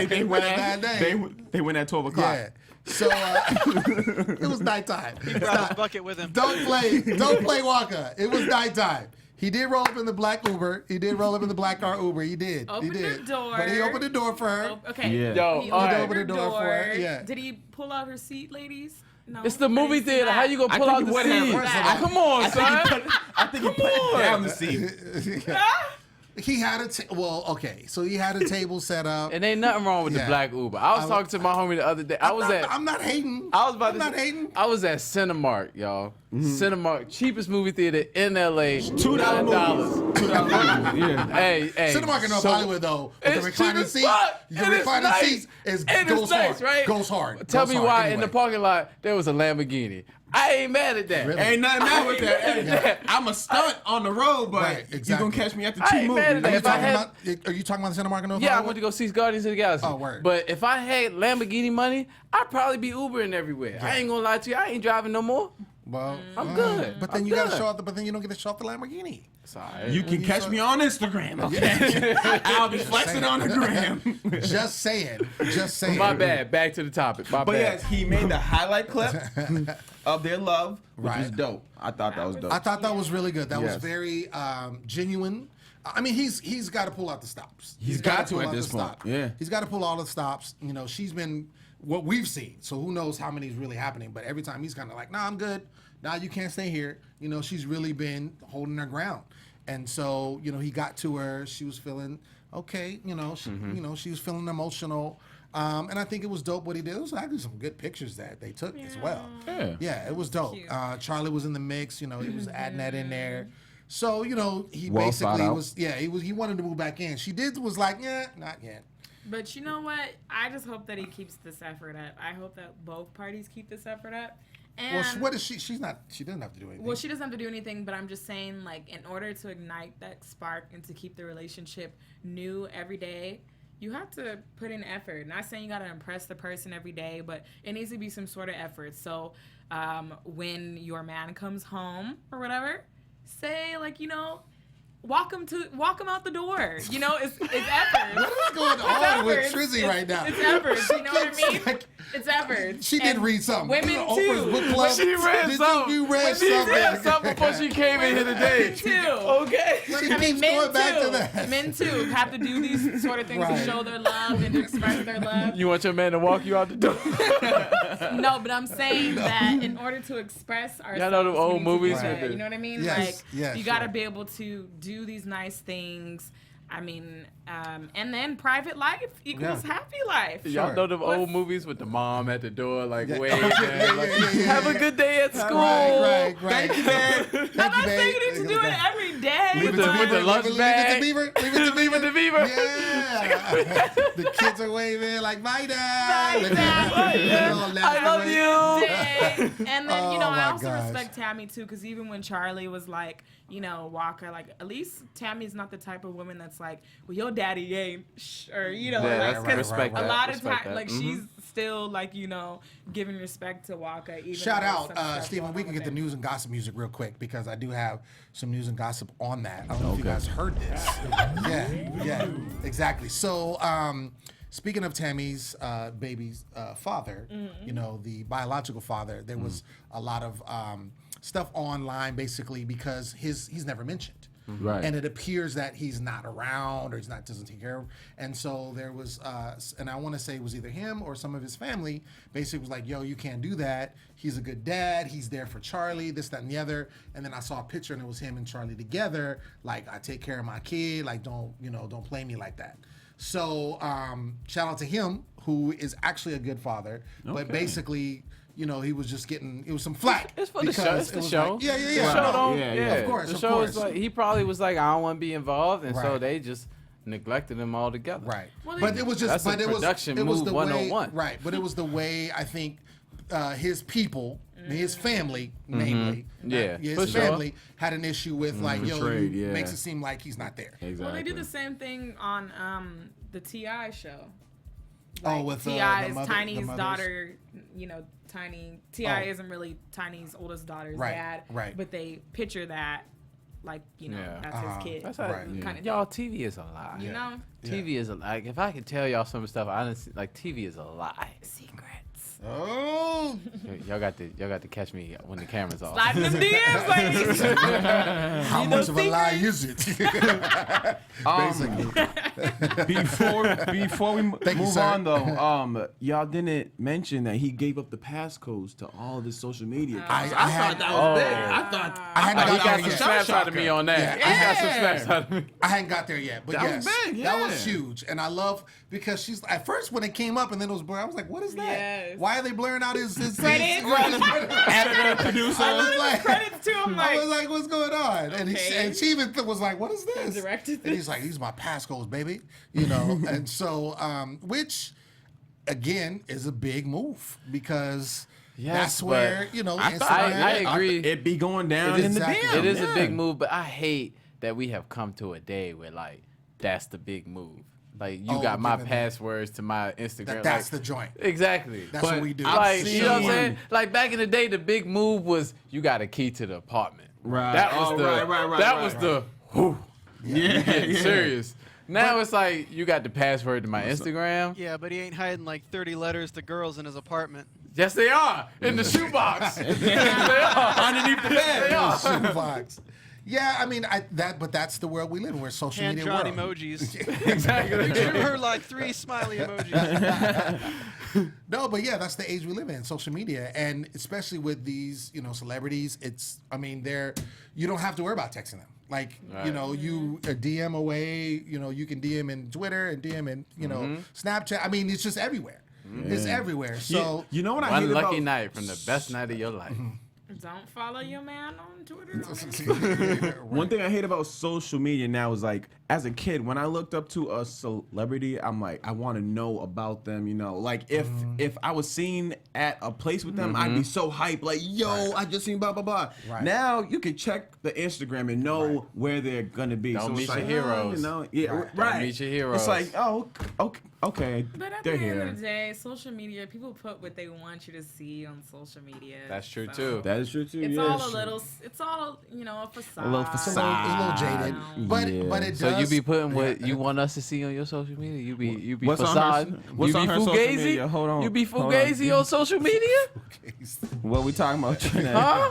Speaker 4: They went
Speaker 1: Bad day.
Speaker 4: they went at 12 o'clock.
Speaker 1: Yeah. So it was nighttime.
Speaker 7: Brought his bucket with him.
Speaker 1: Don't play Waka. It was nighttime. He did roll up in the black Uber. He did roll up in the black car Uber. He did.
Speaker 6: Opened
Speaker 1: he did.
Speaker 6: the door.
Speaker 1: But he opened the door for her.
Speaker 6: Oh, okay.
Speaker 4: Yeah.
Speaker 5: Yo,
Speaker 6: He
Speaker 5: all right.
Speaker 6: opened
Speaker 1: Opened the door for her, yeah.
Speaker 6: Did he pull out her seat, ladies? No.
Speaker 5: It's the movie theater. How you gonna
Speaker 4: I
Speaker 5: pull
Speaker 4: think
Speaker 5: out
Speaker 4: he
Speaker 5: the
Speaker 4: would have.
Speaker 5: seat?
Speaker 1: First of all,
Speaker 5: Come on, son.
Speaker 4: I think he put it down the seat.
Speaker 1: He had okay. So he had a table set up.
Speaker 5: And ain't nothing wrong with the
Speaker 1: Yeah.
Speaker 5: black Uber. I was talking to my homie the other day.
Speaker 1: I'm not hating.
Speaker 5: I'm
Speaker 1: not hating.
Speaker 5: I was at Cinemark, y'all. Cinemark, cheapest movie theater in LA.
Speaker 4: $2 movies. $2 movies. Yeah.
Speaker 5: Hey.
Speaker 1: Cinemark in North Hollywood though, with the
Speaker 5: It's cheap
Speaker 1: reclining
Speaker 5: as
Speaker 1: seat,
Speaker 5: fuck,
Speaker 1: the
Speaker 5: and it's
Speaker 1: reclining
Speaker 5: nice,
Speaker 1: seat is
Speaker 5: and
Speaker 1: goes
Speaker 5: it's nice,
Speaker 1: hard.
Speaker 5: right?
Speaker 1: Goes hard.
Speaker 5: Tell
Speaker 1: goes
Speaker 5: me
Speaker 1: hard.
Speaker 5: why
Speaker 1: Anyway.
Speaker 5: in the parking lot there was a Lamborghini. I ain't mad at that.
Speaker 1: Really?
Speaker 4: Ain't nothing wrong with that. Hey,
Speaker 5: Yeah.
Speaker 4: I'm a stunt on the road, but
Speaker 1: Right,
Speaker 4: you
Speaker 1: exactly.
Speaker 4: gonna catch me at the
Speaker 5: I
Speaker 4: two
Speaker 5: ain't
Speaker 4: movies.
Speaker 5: mad at that. If I had-
Speaker 1: Are you talking about the Cinemark in North
Speaker 5: Yeah, I
Speaker 1: Hollywood?
Speaker 5: went to go see Guardians of the Galaxy.
Speaker 1: Oh, word.
Speaker 5: But if I had Lamborghini money, I'd probably be Ubering everywhere. I ain't gonna lie to you. I ain't driving no more.
Speaker 1: Well,
Speaker 5: I'm good.
Speaker 1: But then
Speaker 5: I'm
Speaker 1: you gotta
Speaker 5: good.
Speaker 1: show off. But then you don't get to show off the Lamborghini.
Speaker 5: Sorry.
Speaker 4: You can catch me on Instagram, okay? I'll be flexing on the gram.
Speaker 1: Just saying. Just saying.
Speaker 5: My bad. Back to the topic. My
Speaker 4: But
Speaker 5: bad.
Speaker 4: yes, he made the highlight clip of their love, which was
Speaker 1: Right.
Speaker 4: dope. I thought that was dope.
Speaker 1: I thought that was really good. That was
Speaker 4: Yes.
Speaker 1: very genuine. I mean, he's got to pull out the stops.
Speaker 4: He's got to
Speaker 1: pull
Speaker 4: at
Speaker 1: out
Speaker 4: this
Speaker 1: the
Speaker 4: point.
Speaker 1: stops.
Speaker 4: Yeah.
Speaker 1: He's got to pull all the stops. You know, she's been what we've seen. So who knows how many is really happening? But every time he's kind of like, nah, I'm good. Nah, you can't stay here. You know, she's really been holding her ground. And so, you know, he got to her. She was feeling okay. You know, she was feeling emotional. And I think it was dope what he did. It was actually some good pictures that they took as well. Yeah, it was dope.
Speaker 6: Cute.
Speaker 1: Charlie was in the mix. You know, he was adding that in there. So, you know, he
Speaker 4: Well
Speaker 1: basically
Speaker 4: thought out.
Speaker 1: he wanted to move back in. She was like, yeah, not yet.
Speaker 6: But you know what? I just hope that he keeps this effort up. I hope that both parties keep this effort up. And
Speaker 1: Well, what is she? She doesn't have to do anything.
Speaker 6: well, she doesn't have to do anything, but I'm just saying, like, in order to ignite that spark and to keep the relationship new every day, you have to put in effort. Not saying you got to impress the person every day, but it needs to be some sort of effort. So when your man comes home or whatever, say, like, you know, walk him out the door. You know, it's effort.
Speaker 1: What is going on with Trizzy right now?
Speaker 6: It's effort. You know what I mean?
Speaker 1: Like,
Speaker 6: It's effort.
Speaker 1: she did
Speaker 6: And
Speaker 1: read something.
Speaker 6: Women
Speaker 1: You know,
Speaker 6: too.
Speaker 1: Oprah's book club.
Speaker 5: She read
Speaker 1: Did
Speaker 5: something.
Speaker 1: You read
Speaker 5: She
Speaker 1: something.
Speaker 5: read something before she came in here today.
Speaker 6: Men too.
Speaker 5: Okay.
Speaker 1: She
Speaker 6: I mean,
Speaker 1: keeps
Speaker 6: men
Speaker 1: going back
Speaker 6: too.
Speaker 1: to that.
Speaker 6: Men too have to do these sort of things
Speaker 1: Right.
Speaker 6: to show their love and to express their love.
Speaker 5: You want your man to walk you out the door?
Speaker 6: No, but I'm saying that in order to express ourselves,
Speaker 5: Y'all know them old
Speaker 6: we need to
Speaker 5: movies
Speaker 6: do
Speaker 5: with
Speaker 6: that.
Speaker 5: the-
Speaker 6: You know what I mean?
Speaker 1: Yes.
Speaker 6: Like,
Speaker 1: Yeah,
Speaker 6: you got to
Speaker 1: sure.
Speaker 6: be able to do these nice things. I mean, and then private life equals happy life.
Speaker 5: Y'all
Speaker 1: Sure.
Speaker 5: know them
Speaker 6: What's-
Speaker 5: old movies with the mom at the door, like
Speaker 1: Yeah.
Speaker 5: waving, like, have a good day at school.
Speaker 1: Right.
Speaker 4: Thank you, man.
Speaker 6: I'm not saying you need to do it every day.
Speaker 5: With
Speaker 6: but-
Speaker 5: the lunch
Speaker 1: Leave
Speaker 5: bag.
Speaker 1: it to Beaver. Leave it to Beaver.
Speaker 5: With the Beaver.
Speaker 1: Yeah. The kids are waving like, bye now.
Speaker 5: I love you.
Speaker 6: Day. And then, you know,
Speaker 1: Oh,
Speaker 6: I
Speaker 1: my
Speaker 6: also
Speaker 1: gosh.
Speaker 6: respect Tammy too, because even when Charlie was like, you know, Walker, like, at least Tammy's not the type of woman that's like, well, your daddy ain't, or, you know,
Speaker 5: Yeah,
Speaker 6: like,
Speaker 5: that's
Speaker 6: 'cause
Speaker 5: respect
Speaker 6: a
Speaker 5: that,
Speaker 6: lot of
Speaker 5: respect
Speaker 6: times,
Speaker 5: that.
Speaker 6: like, she's still, like, you know, giving respect to Walker. Even
Speaker 1: Shout
Speaker 6: though
Speaker 1: out,
Speaker 6: some stuff
Speaker 1: Stephen.
Speaker 6: going
Speaker 1: We
Speaker 6: on
Speaker 1: can
Speaker 6: with
Speaker 1: get the
Speaker 6: it.
Speaker 1: news and gossip music real quick because I do have some news and gossip on that. I don't know if you guys heard this. Yeah, exactly. So, speaking of Tammy's baby's father, you know, the biological father, there was a lot of stuff online basically because he's never mentioned.
Speaker 4: Right.
Speaker 1: and it appears that he's not around or doesn't take care of. And so there was, and I want to say it was either him or some of his family basically was like, yo, you can't do that. He's a good dad. He's there for Charlie, this, that, and the other. And then I saw a picture and it was him and Charlie together. Like, I take care of my kid. Like, don't play me like that. So shout out to him, who is actually a good father, but basically, he was just getting, it was some flack.
Speaker 5: It's for the show. It's the show.
Speaker 1: Like, yeah.
Speaker 5: The show don't,
Speaker 1: Of course,
Speaker 5: the
Speaker 1: of
Speaker 5: show
Speaker 1: course.
Speaker 5: is like, he probably was like, I don't want to be involved, and so
Speaker 1: Right.
Speaker 5: they just neglected him altogether.
Speaker 1: Right.
Speaker 6: Well,
Speaker 1: But it was just,
Speaker 5: That's a
Speaker 1: but it was
Speaker 5: production
Speaker 1: it was
Speaker 5: move
Speaker 1: the
Speaker 5: 101.
Speaker 1: way, right? But it was the way I think his people, his family, namely,
Speaker 5: Yeah,
Speaker 1: his
Speaker 5: for sure.
Speaker 1: family had an issue with like, yo,
Speaker 4: Betrayed,
Speaker 1: you
Speaker 4: yeah.
Speaker 1: makes it seem like he's not there.
Speaker 4: Exactly.
Speaker 6: Well, they did the same thing on the T.I. show.
Speaker 1: Oh, with the
Speaker 6: T.I.'s
Speaker 1: mother-
Speaker 6: Tiny's
Speaker 1: the mothers?
Speaker 6: daughter, Tiny. T.I.
Speaker 1: Oh.
Speaker 6: isn't really Tiny's oldest daughter's
Speaker 1: Right,
Speaker 6: dad.
Speaker 1: right.
Speaker 6: But they picture that like,
Speaker 5: Yeah.
Speaker 6: that's his kid.
Speaker 5: That's how,
Speaker 1: Right.
Speaker 6: Kind of,
Speaker 5: y'all, TV is a lie.
Speaker 6: you know?
Speaker 5: TV is a lie. Like, if I could tell y'all some stuff, I didn't like TV is a lie.
Speaker 6: Secrets.
Speaker 1: Oh,
Speaker 5: Y'all got to catch me when the camera's off.
Speaker 6: Slide them DMs, ladies.
Speaker 1: how much of a lie is it?
Speaker 4: Before we
Speaker 1: Thank you,
Speaker 4: move
Speaker 1: sir.
Speaker 4: on though, y'all didn't mention that he gave up the passcodes to all of his social media.
Speaker 1: I
Speaker 4: accounts.
Speaker 1: had-
Speaker 4: that was big. I thought
Speaker 1: I hadn't
Speaker 5: He
Speaker 1: got
Speaker 5: got
Speaker 1: there
Speaker 5: some
Speaker 1: yet.
Speaker 5: snaps out of me on that.
Speaker 1: Yeah,
Speaker 5: He got some snaps out of me.
Speaker 1: I hadn't got there yet, but
Speaker 4: That
Speaker 1: yes,
Speaker 4: was big,
Speaker 1: that was
Speaker 4: yeah.
Speaker 1: huge, and I love because she's at first when it came up and then it was blurred, I was like, "What is that?
Speaker 6: Yes.
Speaker 1: Why are they blurring out his
Speaker 6: Credits.
Speaker 4: editor, producer.
Speaker 1: I was like,
Speaker 6: Credits to him,
Speaker 1: I was
Speaker 6: like,
Speaker 1: like, what's going on?
Speaker 6: Okay.
Speaker 1: And she even was like, what is this?
Speaker 6: directed
Speaker 1: And he's like, these are my passcodes, baby. And so, which again is a big move because that's where, Instagram.
Speaker 5: I agree.
Speaker 4: It be going down
Speaker 1: It
Speaker 4: in the
Speaker 1: exactly-
Speaker 4: DM.
Speaker 5: It is a
Speaker 4: yeah.
Speaker 5: big move, but I hate that we have come to a day where like that's the big move. Like you
Speaker 1: Oh,
Speaker 5: got my
Speaker 1: given that-
Speaker 5: passwords to my Instagram.
Speaker 1: That's
Speaker 5: like,
Speaker 1: the joint.
Speaker 5: exactly.
Speaker 1: That's what we do.
Speaker 5: Like you know what I'm
Speaker 4: seen-
Speaker 5: saying? Like back in the day, the big move was you got a key to the apartment.
Speaker 4: Right.
Speaker 5: That was
Speaker 4: Oh,
Speaker 5: the.
Speaker 4: right,
Speaker 5: that
Speaker 4: right,
Speaker 5: was
Speaker 4: right.
Speaker 5: the. Whew,
Speaker 4: Yeah,
Speaker 5: getting
Speaker 4: yeah.
Speaker 5: serious. Now it's like you got the password to my Instagram.
Speaker 7: Yeah, but he ain't hiding like 30 letters to girls in his apartment.
Speaker 5: Yes, they are in the shoebox. Yes, they are underneath the bed. They are.
Speaker 1: Shoebox. Yeah, I mean, but that's the world we live in. We're a social media
Speaker 7: Hand-drawn
Speaker 1: world.
Speaker 7: emojis.
Speaker 5: Exactly.
Speaker 7: Give her like 3 smiley emojis.
Speaker 1: No, but yeah, that's the age we live in, social media, and especially with these, celebrities. You don't have to worry about texting them. Like,
Speaker 5: Right.
Speaker 1: you a DM away. You can DM in Twitter and DM in Snapchat. I mean, it's just everywhere. It's everywhere. So
Speaker 4: You know what I
Speaker 5: One
Speaker 4: hate
Speaker 5: lucky
Speaker 4: about
Speaker 5: night from the best night of your life.
Speaker 6: don't follow your man on Twitter.
Speaker 4: One thing I hate about social media now is like, as a kid, when I looked up to a celebrity, I'm like, I want to know about them. Like if I was seen at a place with them, I'd be so hyped. Like, yo, I just seen blah blah blah.
Speaker 1: Right.
Speaker 4: Now you can check the Instagram and know where they're gonna be.
Speaker 5: Don't
Speaker 4: so
Speaker 5: meet
Speaker 4: it's
Speaker 5: your
Speaker 4: like,
Speaker 5: heroes.
Speaker 4: yeah,
Speaker 1: Right.
Speaker 4: right.
Speaker 5: Don't meet your heroes.
Speaker 4: It's like, oh, okay,
Speaker 6: But at
Speaker 4: they're
Speaker 6: the end
Speaker 4: here.
Speaker 6: of the day, social media, people put what they want you to see on social media.
Speaker 5: That's true,
Speaker 6: so
Speaker 5: too.
Speaker 4: That is true too.
Speaker 6: It's
Speaker 4: yeah.
Speaker 6: all a little, it's all, a facade.
Speaker 4: A little
Speaker 1: it's
Speaker 4: facade.
Speaker 1: a little jaded,
Speaker 4: Yeah.
Speaker 1: but it does.
Speaker 5: So you be putting what you want us to see on your social media? You be
Speaker 4: What's on her-
Speaker 5: facade?
Speaker 4: what's
Speaker 5: You
Speaker 4: on
Speaker 5: be
Speaker 4: her social
Speaker 5: fugazi?
Speaker 4: media? Hold on.
Speaker 5: You be
Speaker 4: Hold on.
Speaker 5: fugazi on social media?
Speaker 4: What we talking about? Trene?
Speaker 5: Huh?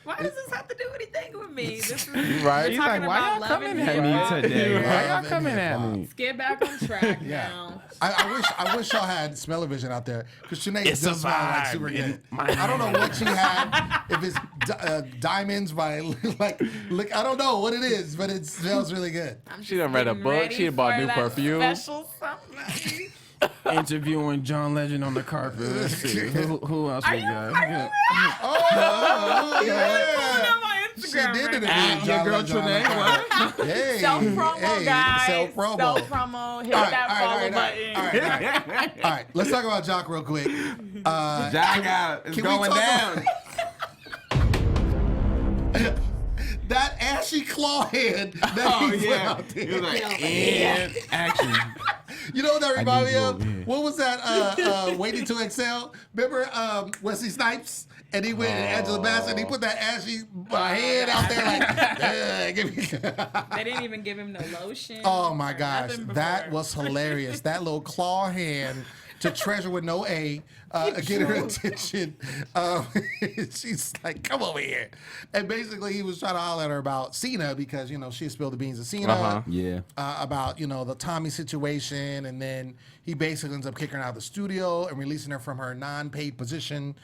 Speaker 6: Why does this have to do anything with me? This is
Speaker 5: Right.
Speaker 6: we're
Speaker 5: He's
Speaker 6: talking
Speaker 4: like, why
Speaker 6: about
Speaker 4: y'all
Speaker 6: love
Speaker 4: coming
Speaker 6: and
Speaker 4: at me
Speaker 6: hip-hop.
Speaker 4: today? Why y'all
Speaker 1: Love
Speaker 4: coming
Speaker 1: and
Speaker 4: at
Speaker 1: hip-hop.
Speaker 4: me?
Speaker 6: Let's get back on track now.
Speaker 1: I wish y'all had smell-o-vision out there because Trene
Speaker 4: It's
Speaker 1: does
Speaker 4: a
Speaker 1: smell like
Speaker 4: vibe
Speaker 1: super
Speaker 4: in
Speaker 1: good.
Speaker 4: my
Speaker 1: I don't know what she had. If it's diamonds by I don't know what it is, but it smells really good.
Speaker 6: I'm
Speaker 5: She done read a
Speaker 6: getting
Speaker 5: book.
Speaker 6: ready
Speaker 5: She done bought
Speaker 6: for
Speaker 5: new
Speaker 6: that
Speaker 5: perfume.
Speaker 6: Special something.
Speaker 4: Interviewing John Legend on the carpet. Let's see. Who else we got?
Speaker 1: Oh, yeah.
Speaker 6: on my
Speaker 1: She
Speaker 6: Instagram
Speaker 1: did it
Speaker 6: right
Speaker 1: again.
Speaker 4: Your girl
Speaker 1: John
Speaker 4: Trene,
Speaker 1: Legend. Hey,
Speaker 6: Self-promo,
Speaker 1: hey,
Speaker 6: guys.
Speaker 1: Self-promo.
Speaker 6: Self-promo. Hit
Speaker 1: All right,
Speaker 6: that
Speaker 1: all
Speaker 6: follow
Speaker 1: right,
Speaker 6: button.
Speaker 1: all right. All right, let's talk about Jock real quick.
Speaker 4: Jaga, it's
Speaker 1: Can we
Speaker 4: going
Speaker 1: talk
Speaker 4: down.
Speaker 1: That ashy claw hand that
Speaker 4: Oh
Speaker 1: he put
Speaker 4: yeah.
Speaker 1: out there.
Speaker 4: He was like, and action.
Speaker 1: You know what that reminded me
Speaker 4: need
Speaker 1: of?
Speaker 4: more, yeah.
Speaker 1: What was that? Waiting to Excel. Remember Wesley Snipes? And he went and Angela Bassett and he put that ashy hand out there like, give me.
Speaker 6: They didn't even give him no lotion.
Speaker 1: Oh my
Speaker 6: or
Speaker 1: gosh,
Speaker 6: nothing
Speaker 1: that
Speaker 6: before.
Speaker 1: was hilarious. That little claw hand to Treasure with no A, get her attention. She's like, come over here. And basically he was trying to holler at her about Cena because, you know, she spilled the beans of Cena.
Speaker 4: Yeah.
Speaker 1: About, you know, the Tommy situation. And then he basically ends up kicking her out of the studio and releasing her from her non-paid position.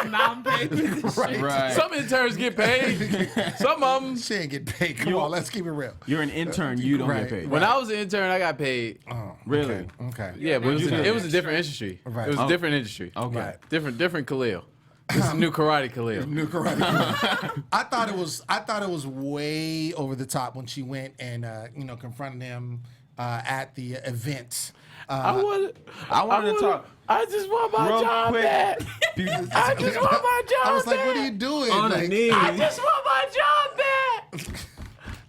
Speaker 6: Non-paid position.
Speaker 4: Right.
Speaker 5: Some interns get paid. Some of them.
Speaker 1: She ain't getting paid. Come on, let's keep it real.
Speaker 4: You're an intern. You don't
Speaker 1: Right.
Speaker 4: get paid.
Speaker 5: When I was an intern, I got paid.
Speaker 4: Really?
Speaker 1: Okay.
Speaker 5: Yeah, but it was a different industry.
Speaker 1: Right.
Speaker 5: It was a different industry.
Speaker 4: Okay.
Speaker 1: Right.
Speaker 5: Different Khaliel. This is new karate Khaliel.
Speaker 1: New karate. I thought it was way over the top when she went and you know, confronted him at the event.
Speaker 5: I wanted
Speaker 4: to talk
Speaker 5: I just want my
Speaker 4: real
Speaker 5: job
Speaker 4: quick.
Speaker 5: back. I just want my job
Speaker 1: I was like,
Speaker 5: back.
Speaker 1: what are you doing?
Speaker 4: On the
Speaker 1: Like,
Speaker 4: knee.
Speaker 5: I just want my job back.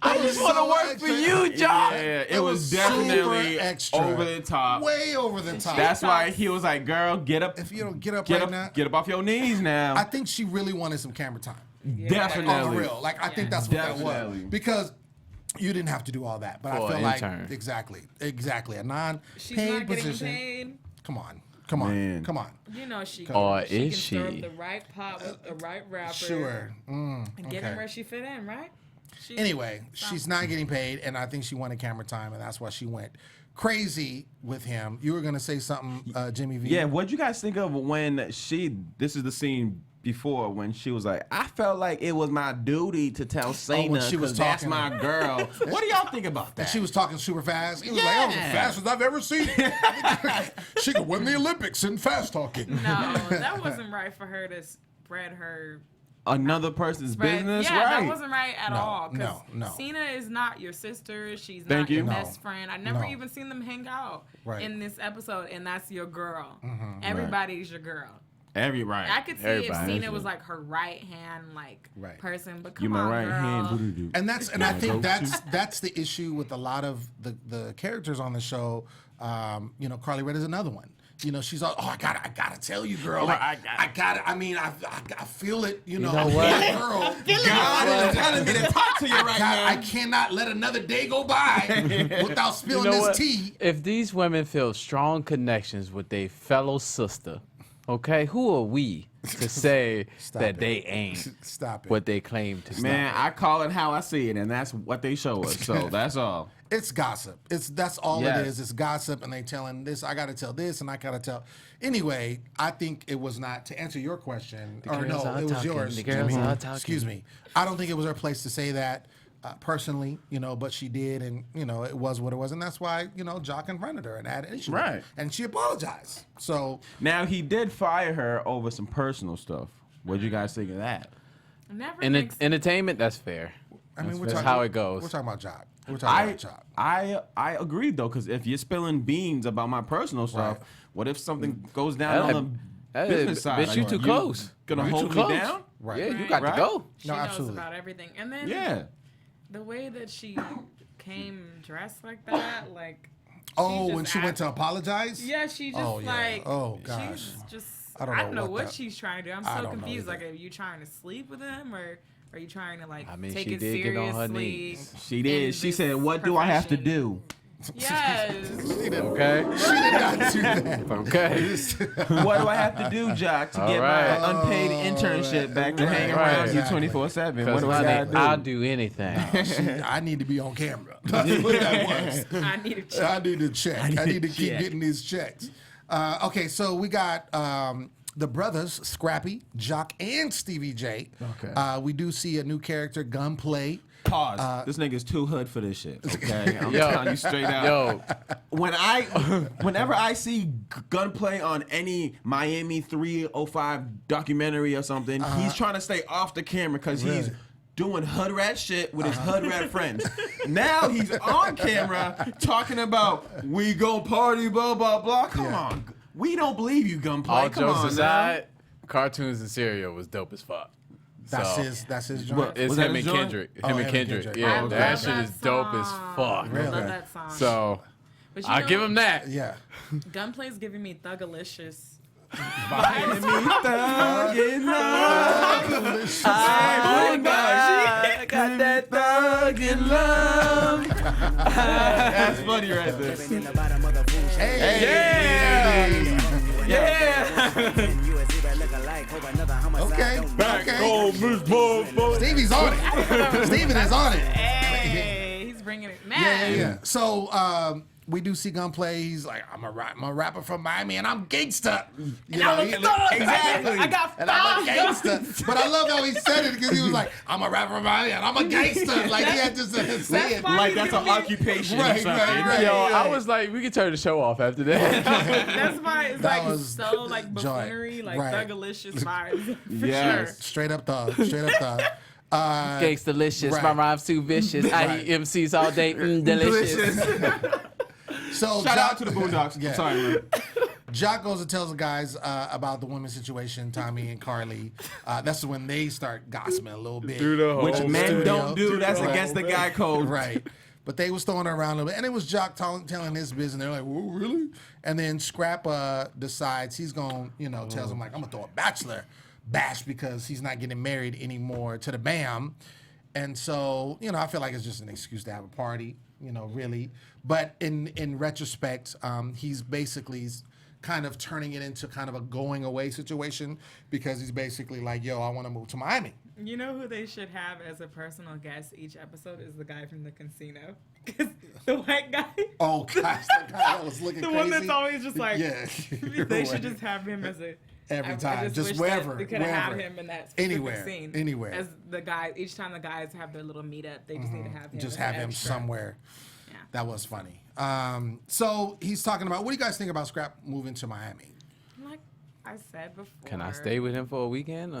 Speaker 5: I just want to
Speaker 1: so
Speaker 5: work
Speaker 1: extra.
Speaker 5: for you, John.
Speaker 4: Yeah, it
Speaker 1: It
Speaker 4: was
Speaker 1: was
Speaker 4: definitely
Speaker 1: super extra.
Speaker 4: over the top.
Speaker 1: Way over the top.
Speaker 4: That's why he was like, "Girl, get up,
Speaker 1: If you don't get up
Speaker 4: get
Speaker 1: right
Speaker 4: up,
Speaker 1: now,
Speaker 4: get up off your knees now."
Speaker 1: I think she really wanted some camera time. On the
Speaker 4: Definitely.
Speaker 1: real. Like, I think that's what that
Speaker 4: Definitely.
Speaker 1: was. Because you didn't have to do all that. But
Speaker 5: For
Speaker 1: I feel
Speaker 5: an
Speaker 1: like,
Speaker 5: intern.
Speaker 1: exactly. A
Speaker 6: She's
Speaker 1: non-paid
Speaker 6: not getting
Speaker 1: position.
Speaker 6: paid.
Speaker 1: Come on.
Speaker 4: Man.
Speaker 1: Come on.
Speaker 6: You know she
Speaker 5: Or
Speaker 6: can,
Speaker 5: is
Speaker 6: she can stir
Speaker 5: she?
Speaker 6: up the right pop with the right rapper.
Speaker 1: Sure.
Speaker 6: And get
Speaker 1: okay.
Speaker 6: him where she fit in, right?
Speaker 1: Anyway, she's not getting paid, and I think she wanted camera time, and that's why she went crazy with him. You were going to say something, Jimmy V?
Speaker 4: Yeah, what'd you guys think of when this is the scene before when she was like, I felt like it was my duty to tell Cena
Speaker 1: she was
Speaker 4: because that's
Speaker 1: talking.
Speaker 4: my girl. What do y'all think about that?
Speaker 1: She was talking super fast. He was like, that was the fastest I've ever seen. She could win the Olympics in fast talking.
Speaker 6: No, that wasn't right for her to spread her
Speaker 4: Another person's business,
Speaker 6: yeah,
Speaker 4: right?
Speaker 6: that wasn't right at all. 'Cause
Speaker 1: no.
Speaker 6: Cena is not your sister. She's
Speaker 4: Thank
Speaker 6: not your
Speaker 4: you.
Speaker 6: best friend. I never
Speaker 1: No.
Speaker 6: even seen them hang out
Speaker 1: Right.
Speaker 6: in this episode, and that's your girl. Everybody's your girl.
Speaker 4: Right.
Speaker 6: I could see
Speaker 5: Everybody.
Speaker 6: if Cena was like her right hand,
Speaker 1: Right.
Speaker 6: person, but
Speaker 4: You
Speaker 6: come
Speaker 4: my
Speaker 6: on,
Speaker 4: right
Speaker 6: girl.
Speaker 4: hand. Boo-doo-doo.
Speaker 1: And I think that's the issue with a lot of the characters on the show. You know, Karlie Redd is another one. You know, she's all, I gotta tell you, girl. Like, I gotta. I mean, I feel it. You know,
Speaker 5: know
Speaker 1: I
Speaker 5: what?
Speaker 1: feel it, girl.
Speaker 4: God is telling me to talk to you right now.
Speaker 1: I cannot let another day go by without spilling
Speaker 5: You know
Speaker 1: this
Speaker 5: what?
Speaker 1: tea.
Speaker 5: If these women feel strong connections with their fellow sister, okay, who are we to say that
Speaker 1: it.
Speaker 5: they ain't
Speaker 1: Stop it.
Speaker 5: what they claim to be?
Speaker 4: Man, I call it how I see it, and that's what they show us. So that's all.
Speaker 1: It's gossip. That's all
Speaker 4: Yes.
Speaker 1: it is. It's gossip, and they telling this. I gotta tell this, and I gotta tell. Anyway, I think it was not to answer your question, or
Speaker 5: girls
Speaker 1: no,
Speaker 5: are
Speaker 1: it was
Speaker 5: talking.
Speaker 1: yours.
Speaker 5: The girls
Speaker 1: Jimmy.
Speaker 5: are talking.
Speaker 1: Excuse me. I don't think it was her place to say that personally, you know, but she did, and you know, it was what it was, and that's why you know, Jock confronted her and had an issue,
Speaker 4: Right.
Speaker 1: And she apologized. So
Speaker 4: Now he did fire her over some personal stuff. What'd you guys think of that?
Speaker 6: Never
Speaker 5: In
Speaker 6: makes
Speaker 5: entertainment, that's fair.
Speaker 1: I mean,
Speaker 5: That's how it goes.
Speaker 1: We're talking about Jock. We're talking about Jock.
Speaker 4: I agreed though, because if you're spilling beans about my personal stuff,
Speaker 1: Right.
Speaker 4: what if something goes down on the business side?
Speaker 5: Bitch, you
Speaker 4: Like,
Speaker 5: too close.
Speaker 4: Gonna
Speaker 5: You
Speaker 4: hold
Speaker 5: too
Speaker 4: me
Speaker 5: close.
Speaker 4: down?
Speaker 1: Right.
Speaker 5: Yeah, you
Speaker 6: Right.
Speaker 5: got
Speaker 4: Right?
Speaker 5: to go.
Speaker 6: She
Speaker 1: No,
Speaker 6: knows
Speaker 1: absolutely.
Speaker 6: about everything, and then
Speaker 4: Yeah.
Speaker 6: the way that she came dressed like that, like
Speaker 1: Oh,
Speaker 6: just
Speaker 1: when she went to
Speaker 6: act-
Speaker 1: apologize?
Speaker 6: yeah, she just
Speaker 1: Oh, yeah.
Speaker 6: like
Speaker 1: Oh, gosh.
Speaker 6: she's just
Speaker 1: I don't know what that-
Speaker 6: she's trying to do. I'm
Speaker 1: I
Speaker 6: so
Speaker 1: don't know
Speaker 6: confused.
Speaker 1: either.
Speaker 6: Like, are you trying to sleep with him, or are you trying to like
Speaker 5: I mean,
Speaker 6: take
Speaker 5: she
Speaker 6: it
Speaker 5: did get
Speaker 6: seriously?
Speaker 5: on her knees.
Speaker 4: She did.
Speaker 6: in
Speaker 4: She
Speaker 6: this
Speaker 4: said, "What do I have to
Speaker 6: profession?"
Speaker 4: do?"
Speaker 6: Yes.
Speaker 5: Okay.
Speaker 1: She did not do that.
Speaker 5: Okay.
Speaker 4: What do I have to do, Jock, to
Speaker 5: All
Speaker 4: get
Speaker 5: right.
Speaker 4: my unpaid internship back to hang
Speaker 1: Right,
Speaker 4: around you
Speaker 1: exactly.
Speaker 4: 24/7? What
Speaker 5: Because
Speaker 4: do I
Speaker 5: honey,
Speaker 4: gotta
Speaker 5: I'll
Speaker 4: do?
Speaker 5: do anything.
Speaker 1: I need to be on camera. That's what that was.
Speaker 6: I need to check.
Speaker 1: I need to check. I need to keep
Speaker 4: check.
Speaker 1: getting these checks. Okay, so we got the brothers, Scrappy, Jock, and Stevie J.
Speaker 4: Okay.
Speaker 1: We do see a new character, Gunplay.
Speaker 4: Pause. This nigga's too hood for this shit. Okay, I'm
Speaker 5: Yo.
Speaker 4: telling you straight out.
Speaker 5: Yo,
Speaker 4: Whenever I see gunplay on any Miami 305 documentary or something, he's trying to stay off the camera because he's doing hood rat shit with his hood rat friends. Now he's on camera talking about we gon' party, blah blah blah. Come on, we don't believe you, gunplay.
Speaker 5: all
Speaker 4: Come
Speaker 5: jokes
Speaker 4: on,
Speaker 5: aside, cartoons and cereal was dope as fuck.
Speaker 1: That's
Speaker 5: So,
Speaker 1: his joint.
Speaker 5: It's
Speaker 4: Was that
Speaker 5: him
Speaker 4: his
Speaker 5: and
Speaker 4: joint?
Speaker 5: Kendrick.
Speaker 1: Oh,
Speaker 5: Him and
Speaker 1: him and
Speaker 5: Kendrick.
Speaker 1: Kendrick.
Speaker 5: Yeah,
Speaker 1: Oh, okay.
Speaker 5: that
Speaker 6: love
Speaker 5: shit is
Speaker 6: that
Speaker 5: dope as
Speaker 6: song.
Speaker 5: fuck.
Speaker 1: Really?
Speaker 6: I love that song.
Speaker 5: So
Speaker 6: But you
Speaker 5: I'll
Speaker 6: know,
Speaker 5: give him that.
Speaker 1: Yeah.
Speaker 6: Gunplay's giving me Thugalicious.
Speaker 5: I got that
Speaker 4: stuck in love. That's funny right there.
Speaker 1: Okay. Okay. Stevie's on it. Steven is on it.
Speaker 6: Hey, he's bringing it. Man.
Speaker 1: Yeah. So we do see Gunplay. He's like, I'm a rapper from Miami, and I'm gangsta. You know, exactly.
Speaker 6: I got
Speaker 1: and I'm a gangsta. But I love how he said it because he was like, I'm a rapper from Miami, and I'm a gangsta. Like he had to say it.
Speaker 4: Like that's an occupation.
Speaker 1: Right.
Speaker 5: Yo, I was like, we could turn the show off after that.
Speaker 6: That's why it's
Speaker 1: That
Speaker 6: like
Speaker 1: was
Speaker 6: so like buffoonery, like
Speaker 1: right.
Speaker 6: Thuggalicious vibes. For
Speaker 4: Yes.
Speaker 6: sure.
Speaker 1: Straight up thug. Straight up thug.
Speaker 5: Gangsta-licious,
Speaker 1: Right.
Speaker 5: my rhymes too vicious. I eat MCs all day, delicious.
Speaker 1: So
Speaker 4: Shout out to the Boondocks.
Speaker 1: Yeah.
Speaker 4: I'm sorry, man.
Speaker 1: Jock goes and tells the guys about the women's situation, Tommy and Karlie. That's when they start gossiping a little bit.
Speaker 4: Which men
Speaker 1: studio.
Speaker 4: don't do. That's against the guy code.
Speaker 1: Right. But they was throwing it around a little bit. And it was Jock telling his business. They're like, whoa, really? And then Scrap decides he's going to, tells him, like, I'm going to throw a Bachelor Bash because he's not getting married anymore to the BAM. And so, I feel like it's just an excuse to have a party, really. But in retrospect, he's basically kind of turning it into kind of a going away situation because he's basically like, yo, I want to move to Miami.
Speaker 6: You know who they should have as a personal guest each episode is the guy from the casino. Because the white guy.
Speaker 1: Oh, gosh, that guy that was looking
Speaker 6: the
Speaker 1: crazy.
Speaker 6: one that's always just like.
Speaker 1: Yeah.
Speaker 6: They should just have him as a.
Speaker 1: Every
Speaker 6: I
Speaker 1: time, just
Speaker 6: wish
Speaker 1: wherever.
Speaker 6: that they could have had him in that specific
Speaker 1: Anywhere,
Speaker 6: scene.
Speaker 1: anywhere.
Speaker 6: As the guys, each time the guys have their little meetup, they just need to have him.
Speaker 1: Just
Speaker 6: as
Speaker 1: have
Speaker 6: an
Speaker 1: him
Speaker 6: extra.
Speaker 1: somewhere.
Speaker 6: Yeah.
Speaker 1: That was funny. So he's talking about, what do you guys think about Scrap moving to Miami?
Speaker 6: Like I said before.
Speaker 5: Can I stay with him for a weekend?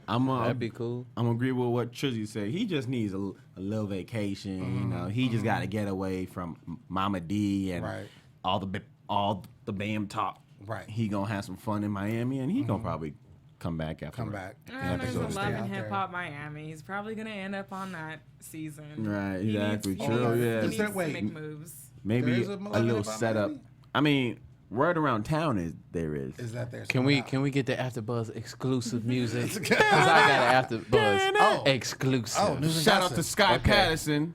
Speaker 5: That'd be cool.
Speaker 4: I'm agree with what Trizzy said. He just needs a little vacation. He just got to get away from Mama D and
Speaker 1: Right.
Speaker 4: all the BAM talk.
Speaker 1: Right.
Speaker 4: He gonna have some fun in Miami, and he gonna probably come back after.
Speaker 1: Come back.
Speaker 6: And there's a
Speaker 1: episode stay
Speaker 6: Love
Speaker 1: out
Speaker 6: and
Speaker 1: there.
Speaker 6: Hip Hop Miami. He's probably gonna end up on that season.
Speaker 4: Right,
Speaker 6: He
Speaker 4: exactly.
Speaker 6: needs-
Speaker 4: True,
Speaker 6: he
Speaker 4: yeah.
Speaker 6: needs
Speaker 1: Is there-
Speaker 6: to
Speaker 1: wait.
Speaker 6: make moves.
Speaker 4: Maybe
Speaker 1: There is a
Speaker 4: a
Speaker 1: Love and
Speaker 4: little
Speaker 1: Hip Hop
Speaker 4: setup.
Speaker 1: Miami?
Speaker 4: I mean, word around town there is.
Speaker 1: Is that there?
Speaker 5: Can we get the AfterBuzz exclusive music? Because I got an AfterBuzz exclusive.
Speaker 1: Oh, news and
Speaker 4: Shout out
Speaker 1: gossip.
Speaker 4: to Sky Patterson.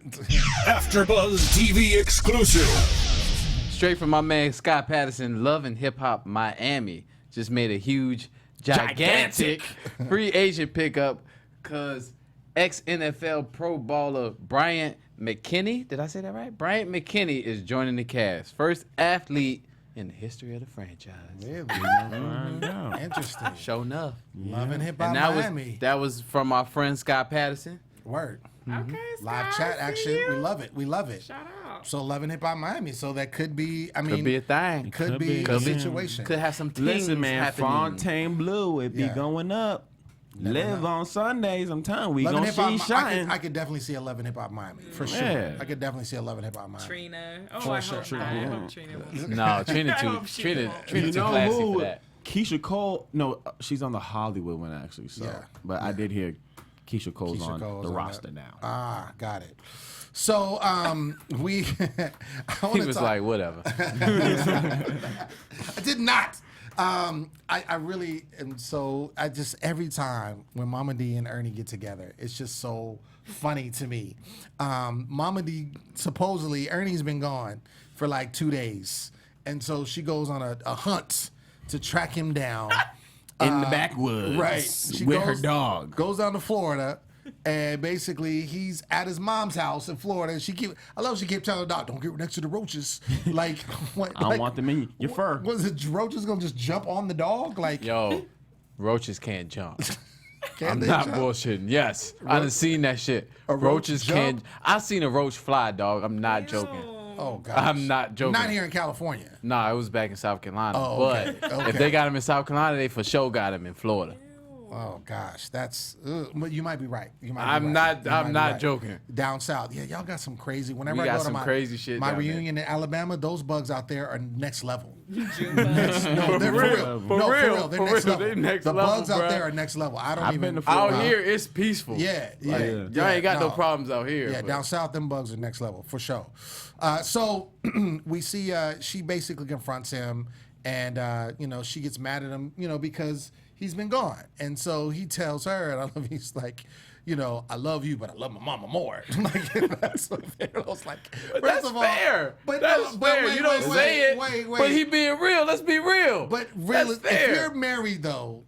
Speaker 2: AfterBuzz TV exclusive.
Speaker 5: Straight from my man Scott Patterson, Love and Hip Hop Miami just made a huge, gigantic free agent pickup because ex-NFL Pro Bowler Bryant McKinney, did I say that right? Bryant McKinney is joining the cast. First athlete in the history of the franchise.
Speaker 1: Really? Interesting.
Speaker 5: Show enough.
Speaker 1: Love and Hip Hop
Speaker 5: And that
Speaker 1: Miami.
Speaker 5: that was from our friend Scott Patterson.
Speaker 1: Word.
Speaker 6: Okay,
Speaker 1: Live
Speaker 6: Scott,
Speaker 1: chat
Speaker 6: see
Speaker 1: action.
Speaker 6: you.
Speaker 1: We love it. We love it.
Speaker 6: Shout out.
Speaker 1: So Love and Hip Hop Miami. So that could be, I mean,
Speaker 5: Could be a thing.
Speaker 1: could be a
Speaker 5: Could be.
Speaker 1: situation.
Speaker 5: Could have some things
Speaker 4: Listen, man,
Speaker 5: happening.
Speaker 4: Fontaine Blue, it be
Speaker 1: Yeah.
Speaker 4: going up.
Speaker 1: Never
Speaker 4: Live
Speaker 1: know.
Speaker 4: on Sundays. I'm telling you, we
Speaker 1: Love and
Speaker 4: gonna
Speaker 1: Hip
Speaker 4: see
Speaker 1: Hop.
Speaker 4: shine.
Speaker 1: I could definitely see a Love and Hip Hop Miami for sure.
Speaker 4: Yeah.
Speaker 1: I could definitely see a Love and Hip Hop Miami.
Speaker 6: Trina. Oh,
Speaker 1: For
Speaker 6: I
Speaker 1: sure.
Speaker 6: hope not. I hope Trina won't.
Speaker 5: No, Trina
Speaker 6: I
Speaker 5: too.
Speaker 6: hope she
Speaker 5: Trina
Speaker 6: won't.
Speaker 5: too
Speaker 4: You know
Speaker 5: classy
Speaker 4: who?
Speaker 5: for that.
Speaker 4: Keisha Cole. No, she's on the Hollywood one actually. So,
Speaker 1: Yeah.
Speaker 4: but I did hear Keisha Cole's
Speaker 1: Keisha
Speaker 4: on
Speaker 1: Cole's
Speaker 4: the
Speaker 1: on
Speaker 4: roster
Speaker 1: that.
Speaker 4: now.
Speaker 1: Ah, got it. So we. I
Speaker 5: He was like, whatever.
Speaker 1: I did not. I really am so. I just every time when Mama D and Ernie get together, it's just so funny to me. Mama D supposedly Ernie's been gone for like 2 days, and so she goes on a hunt to track him down
Speaker 4: In the backwoods,
Speaker 1: Right, she
Speaker 4: with her dog.
Speaker 1: Goes down to Florida. And basically, he's at his mom's house in Florida. And I love she kept telling the dog, "Don't get next to the roaches." Like, what,
Speaker 4: I don't want them in your fur.
Speaker 1: Was it roaches gonna just jump on the dog? Like,
Speaker 5: Yo, roaches can't jump.
Speaker 1: can
Speaker 5: I'm
Speaker 1: they
Speaker 5: not
Speaker 1: jump?
Speaker 5: bullshitting. Yes, I done seen that shit.
Speaker 1: A roach
Speaker 5: Roaches
Speaker 1: jump?
Speaker 5: can't. I seen a roach fly, dog. I'm not joking.
Speaker 1: Oh God,
Speaker 5: I'm not joking.
Speaker 1: Not here in California.
Speaker 5: Nah, it was back in South Carolina.
Speaker 1: Oh, okay,
Speaker 5: But
Speaker 1: okay.
Speaker 5: if they got him in South Carolina, they for sure got him in Florida.
Speaker 1: Oh gosh, that's. But you might be right. You might.
Speaker 5: I'm
Speaker 1: be right.
Speaker 5: not-
Speaker 1: You
Speaker 5: I'm
Speaker 1: might be
Speaker 5: not
Speaker 1: right.
Speaker 5: joking.
Speaker 1: Down south, yeah, y'all got some crazy. Whenever
Speaker 5: We
Speaker 1: I
Speaker 5: got
Speaker 1: go to
Speaker 5: some
Speaker 1: my
Speaker 5: crazy shit
Speaker 1: my
Speaker 5: down there.
Speaker 1: reunion in Alabama, those bugs out there are next level.
Speaker 6: June
Speaker 1: No, they're for real.
Speaker 5: For
Speaker 1: No,
Speaker 5: real.
Speaker 1: They're
Speaker 5: For
Speaker 1: next
Speaker 5: real.
Speaker 1: level.
Speaker 5: They next
Speaker 1: the
Speaker 5: level,
Speaker 1: bugs out
Speaker 5: bruh.
Speaker 1: there are next level. I don't
Speaker 4: I've
Speaker 1: even.
Speaker 4: been to
Speaker 5: Out
Speaker 4: Florida.
Speaker 5: here, it's peaceful.
Speaker 1: Yeah, yeah.
Speaker 5: Y'all ain't got no problems out here.
Speaker 1: Yeah,
Speaker 5: but-
Speaker 1: down south, them bugs are next level for sure. So we see she basically confronts him, and she gets mad at him, because he's been gone, and so he tells her, and I love, he's like, you know, I love you, but I love my mama more. Like, that's so fair. I was like,
Speaker 5: That's fair.
Speaker 1: But
Speaker 5: that's fair.
Speaker 1: wait,
Speaker 5: You don't
Speaker 1: wait,
Speaker 5: say it,
Speaker 1: wait,
Speaker 5: but he being real. Let's be real.
Speaker 1: But really,
Speaker 5: That's fair.
Speaker 1: if you're married though,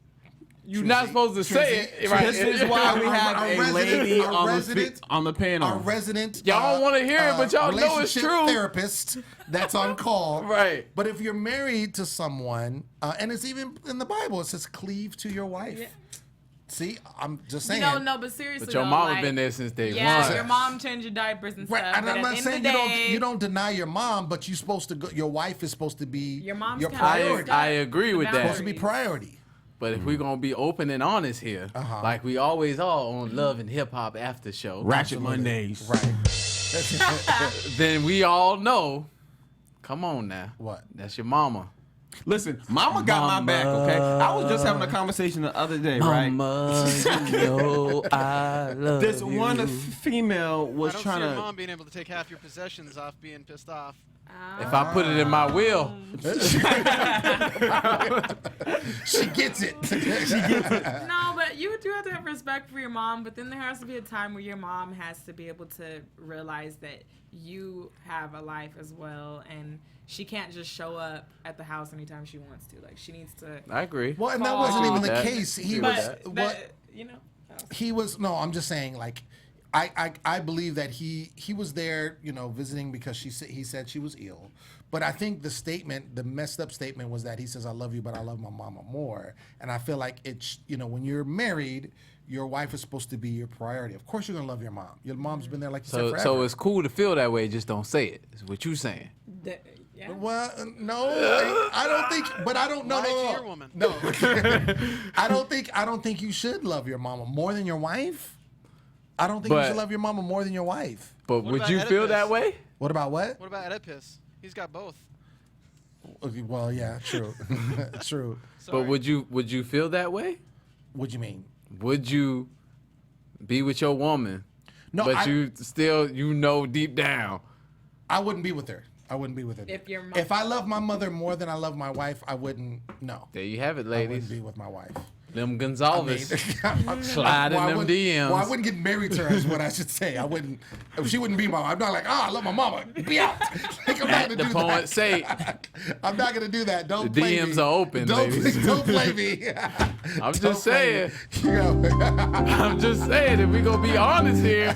Speaker 5: You're not supposed to say it. Right.
Speaker 4: This is why we have a lady on the panel.
Speaker 1: Our resident.
Speaker 5: Y'all don't want to hear it, but y'all know it's
Speaker 1: relationship
Speaker 5: true.
Speaker 1: Therapist that's on call.
Speaker 5: Right.
Speaker 1: But if you're married to someone, and it's even in the Bible, it says cleave to your wife.
Speaker 6: Yeah.
Speaker 1: See, I'm just saying.
Speaker 6: No, but seriously,
Speaker 5: But your
Speaker 6: though,
Speaker 5: mama
Speaker 6: like,
Speaker 5: been there since day
Speaker 6: yeah,
Speaker 5: one.
Speaker 6: your mom changed your diapers and
Speaker 1: Right,
Speaker 6: stuff.
Speaker 1: and
Speaker 6: but
Speaker 1: I'm
Speaker 6: at
Speaker 1: not
Speaker 6: the end
Speaker 1: saying
Speaker 6: of the day,
Speaker 1: you don't deny your mom, but you're supposed to go. Your wife is supposed to be
Speaker 6: your mom's
Speaker 1: your
Speaker 6: kinda
Speaker 1: priority.
Speaker 5: I agree
Speaker 6: the
Speaker 5: with that.
Speaker 1: supposed to be
Speaker 6: boundaries.
Speaker 1: priority.
Speaker 5: But if we're gonna be open and honest here, like we always are on Love and Hip Hop After Show,
Speaker 4: Ratchet Mondays.
Speaker 1: Right.
Speaker 5: then we all know. Come on now.
Speaker 1: What?
Speaker 5: That's your mama.
Speaker 4: Listen, mama got my back, okay? I was just having a conversation the other day, right?
Speaker 5: Mama, you know I love
Speaker 4: This
Speaker 5: you.
Speaker 4: one female
Speaker 7: I
Speaker 4: was
Speaker 7: don't see
Speaker 4: trying
Speaker 7: your
Speaker 4: to.
Speaker 7: mom being able to take half your possessions off being pissed off.
Speaker 5: If I put it in my will,
Speaker 1: She gets it.
Speaker 6: No, but you do have to have respect for your mom, but then there has to be a time where your mom has to be able to realize that you have a life as well, and she can't just show up at the house anytime she wants to. Like, she needs to.
Speaker 5: I agree.
Speaker 1: Well, and that wasn't even the
Speaker 5: That-
Speaker 1: case. He
Speaker 5: but
Speaker 1: was
Speaker 5: that-
Speaker 1: what
Speaker 6: you know.
Speaker 1: he was. No, I'm just saying. Like, I believe that he was there, you know, visiting because he said she was ill. But I think the messed up statement was that he says, "I love you, but I love my mama more." And I feel like it's, you know, when you're married, your wife is supposed to be your priority. Of course, you're gonna love your mom. Your mom's been there, like you said, forever.
Speaker 5: So it's cool to feel that way. Just don't say it. Is what you saying?
Speaker 6: Yeah.
Speaker 1: Well, no, I don't think. But I don't know.
Speaker 7: Lie to
Speaker 1: No,
Speaker 7: your woman.
Speaker 1: no. I don't think you should love your mama more than your wife. I don't think you
Speaker 5: But-
Speaker 1: should love your mama more than your wife.
Speaker 5: But
Speaker 7: What
Speaker 5: would
Speaker 7: about
Speaker 5: you feel
Speaker 7: Oedipus?
Speaker 5: that way?
Speaker 1: What about what?
Speaker 7: What about Oedipus? He's got both.
Speaker 1: Well, yeah, true, true.
Speaker 7: Sorry.
Speaker 5: But would you feel that way?
Speaker 1: What do you mean?
Speaker 5: Would you be with your woman,
Speaker 1: No,
Speaker 5: but
Speaker 1: I,
Speaker 5: you still deep down?
Speaker 1: I wouldn't be with her. I wouldn't be with her.
Speaker 6: If your mom-
Speaker 1: If I love my mother more than I love my wife, I wouldn't. No,
Speaker 5: There you have it,
Speaker 1: I
Speaker 5: ladies.
Speaker 1: wouldn't be with my wife.
Speaker 5: Lem
Speaker 1: I mean,
Speaker 5: Gonsalves. Slide in
Speaker 1: I
Speaker 5: them
Speaker 1: wouldn't-
Speaker 5: DMs.
Speaker 1: Well, I wouldn't get married to her, is what I should say. I wouldn't. She wouldn't be my. I'm not like, I love my mama. Be out. Like, I'm not
Speaker 5: The
Speaker 1: gonna do
Speaker 5: poet
Speaker 1: that.
Speaker 5: say,
Speaker 1: I'm not gonna do that. Don't
Speaker 5: The
Speaker 1: play
Speaker 5: DMs
Speaker 1: me.
Speaker 5: are open,
Speaker 1: Don't,
Speaker 5: ladies.
Speaker 1: don't play me.
Speaker 5: I'm
Speaker 1: Don't
Speaker 5: just
Speaker 1: play
Speaker 5: saying.
Speaker 1: me. You know,
Speaker 5: I'm just saying, if we gonna be honest here,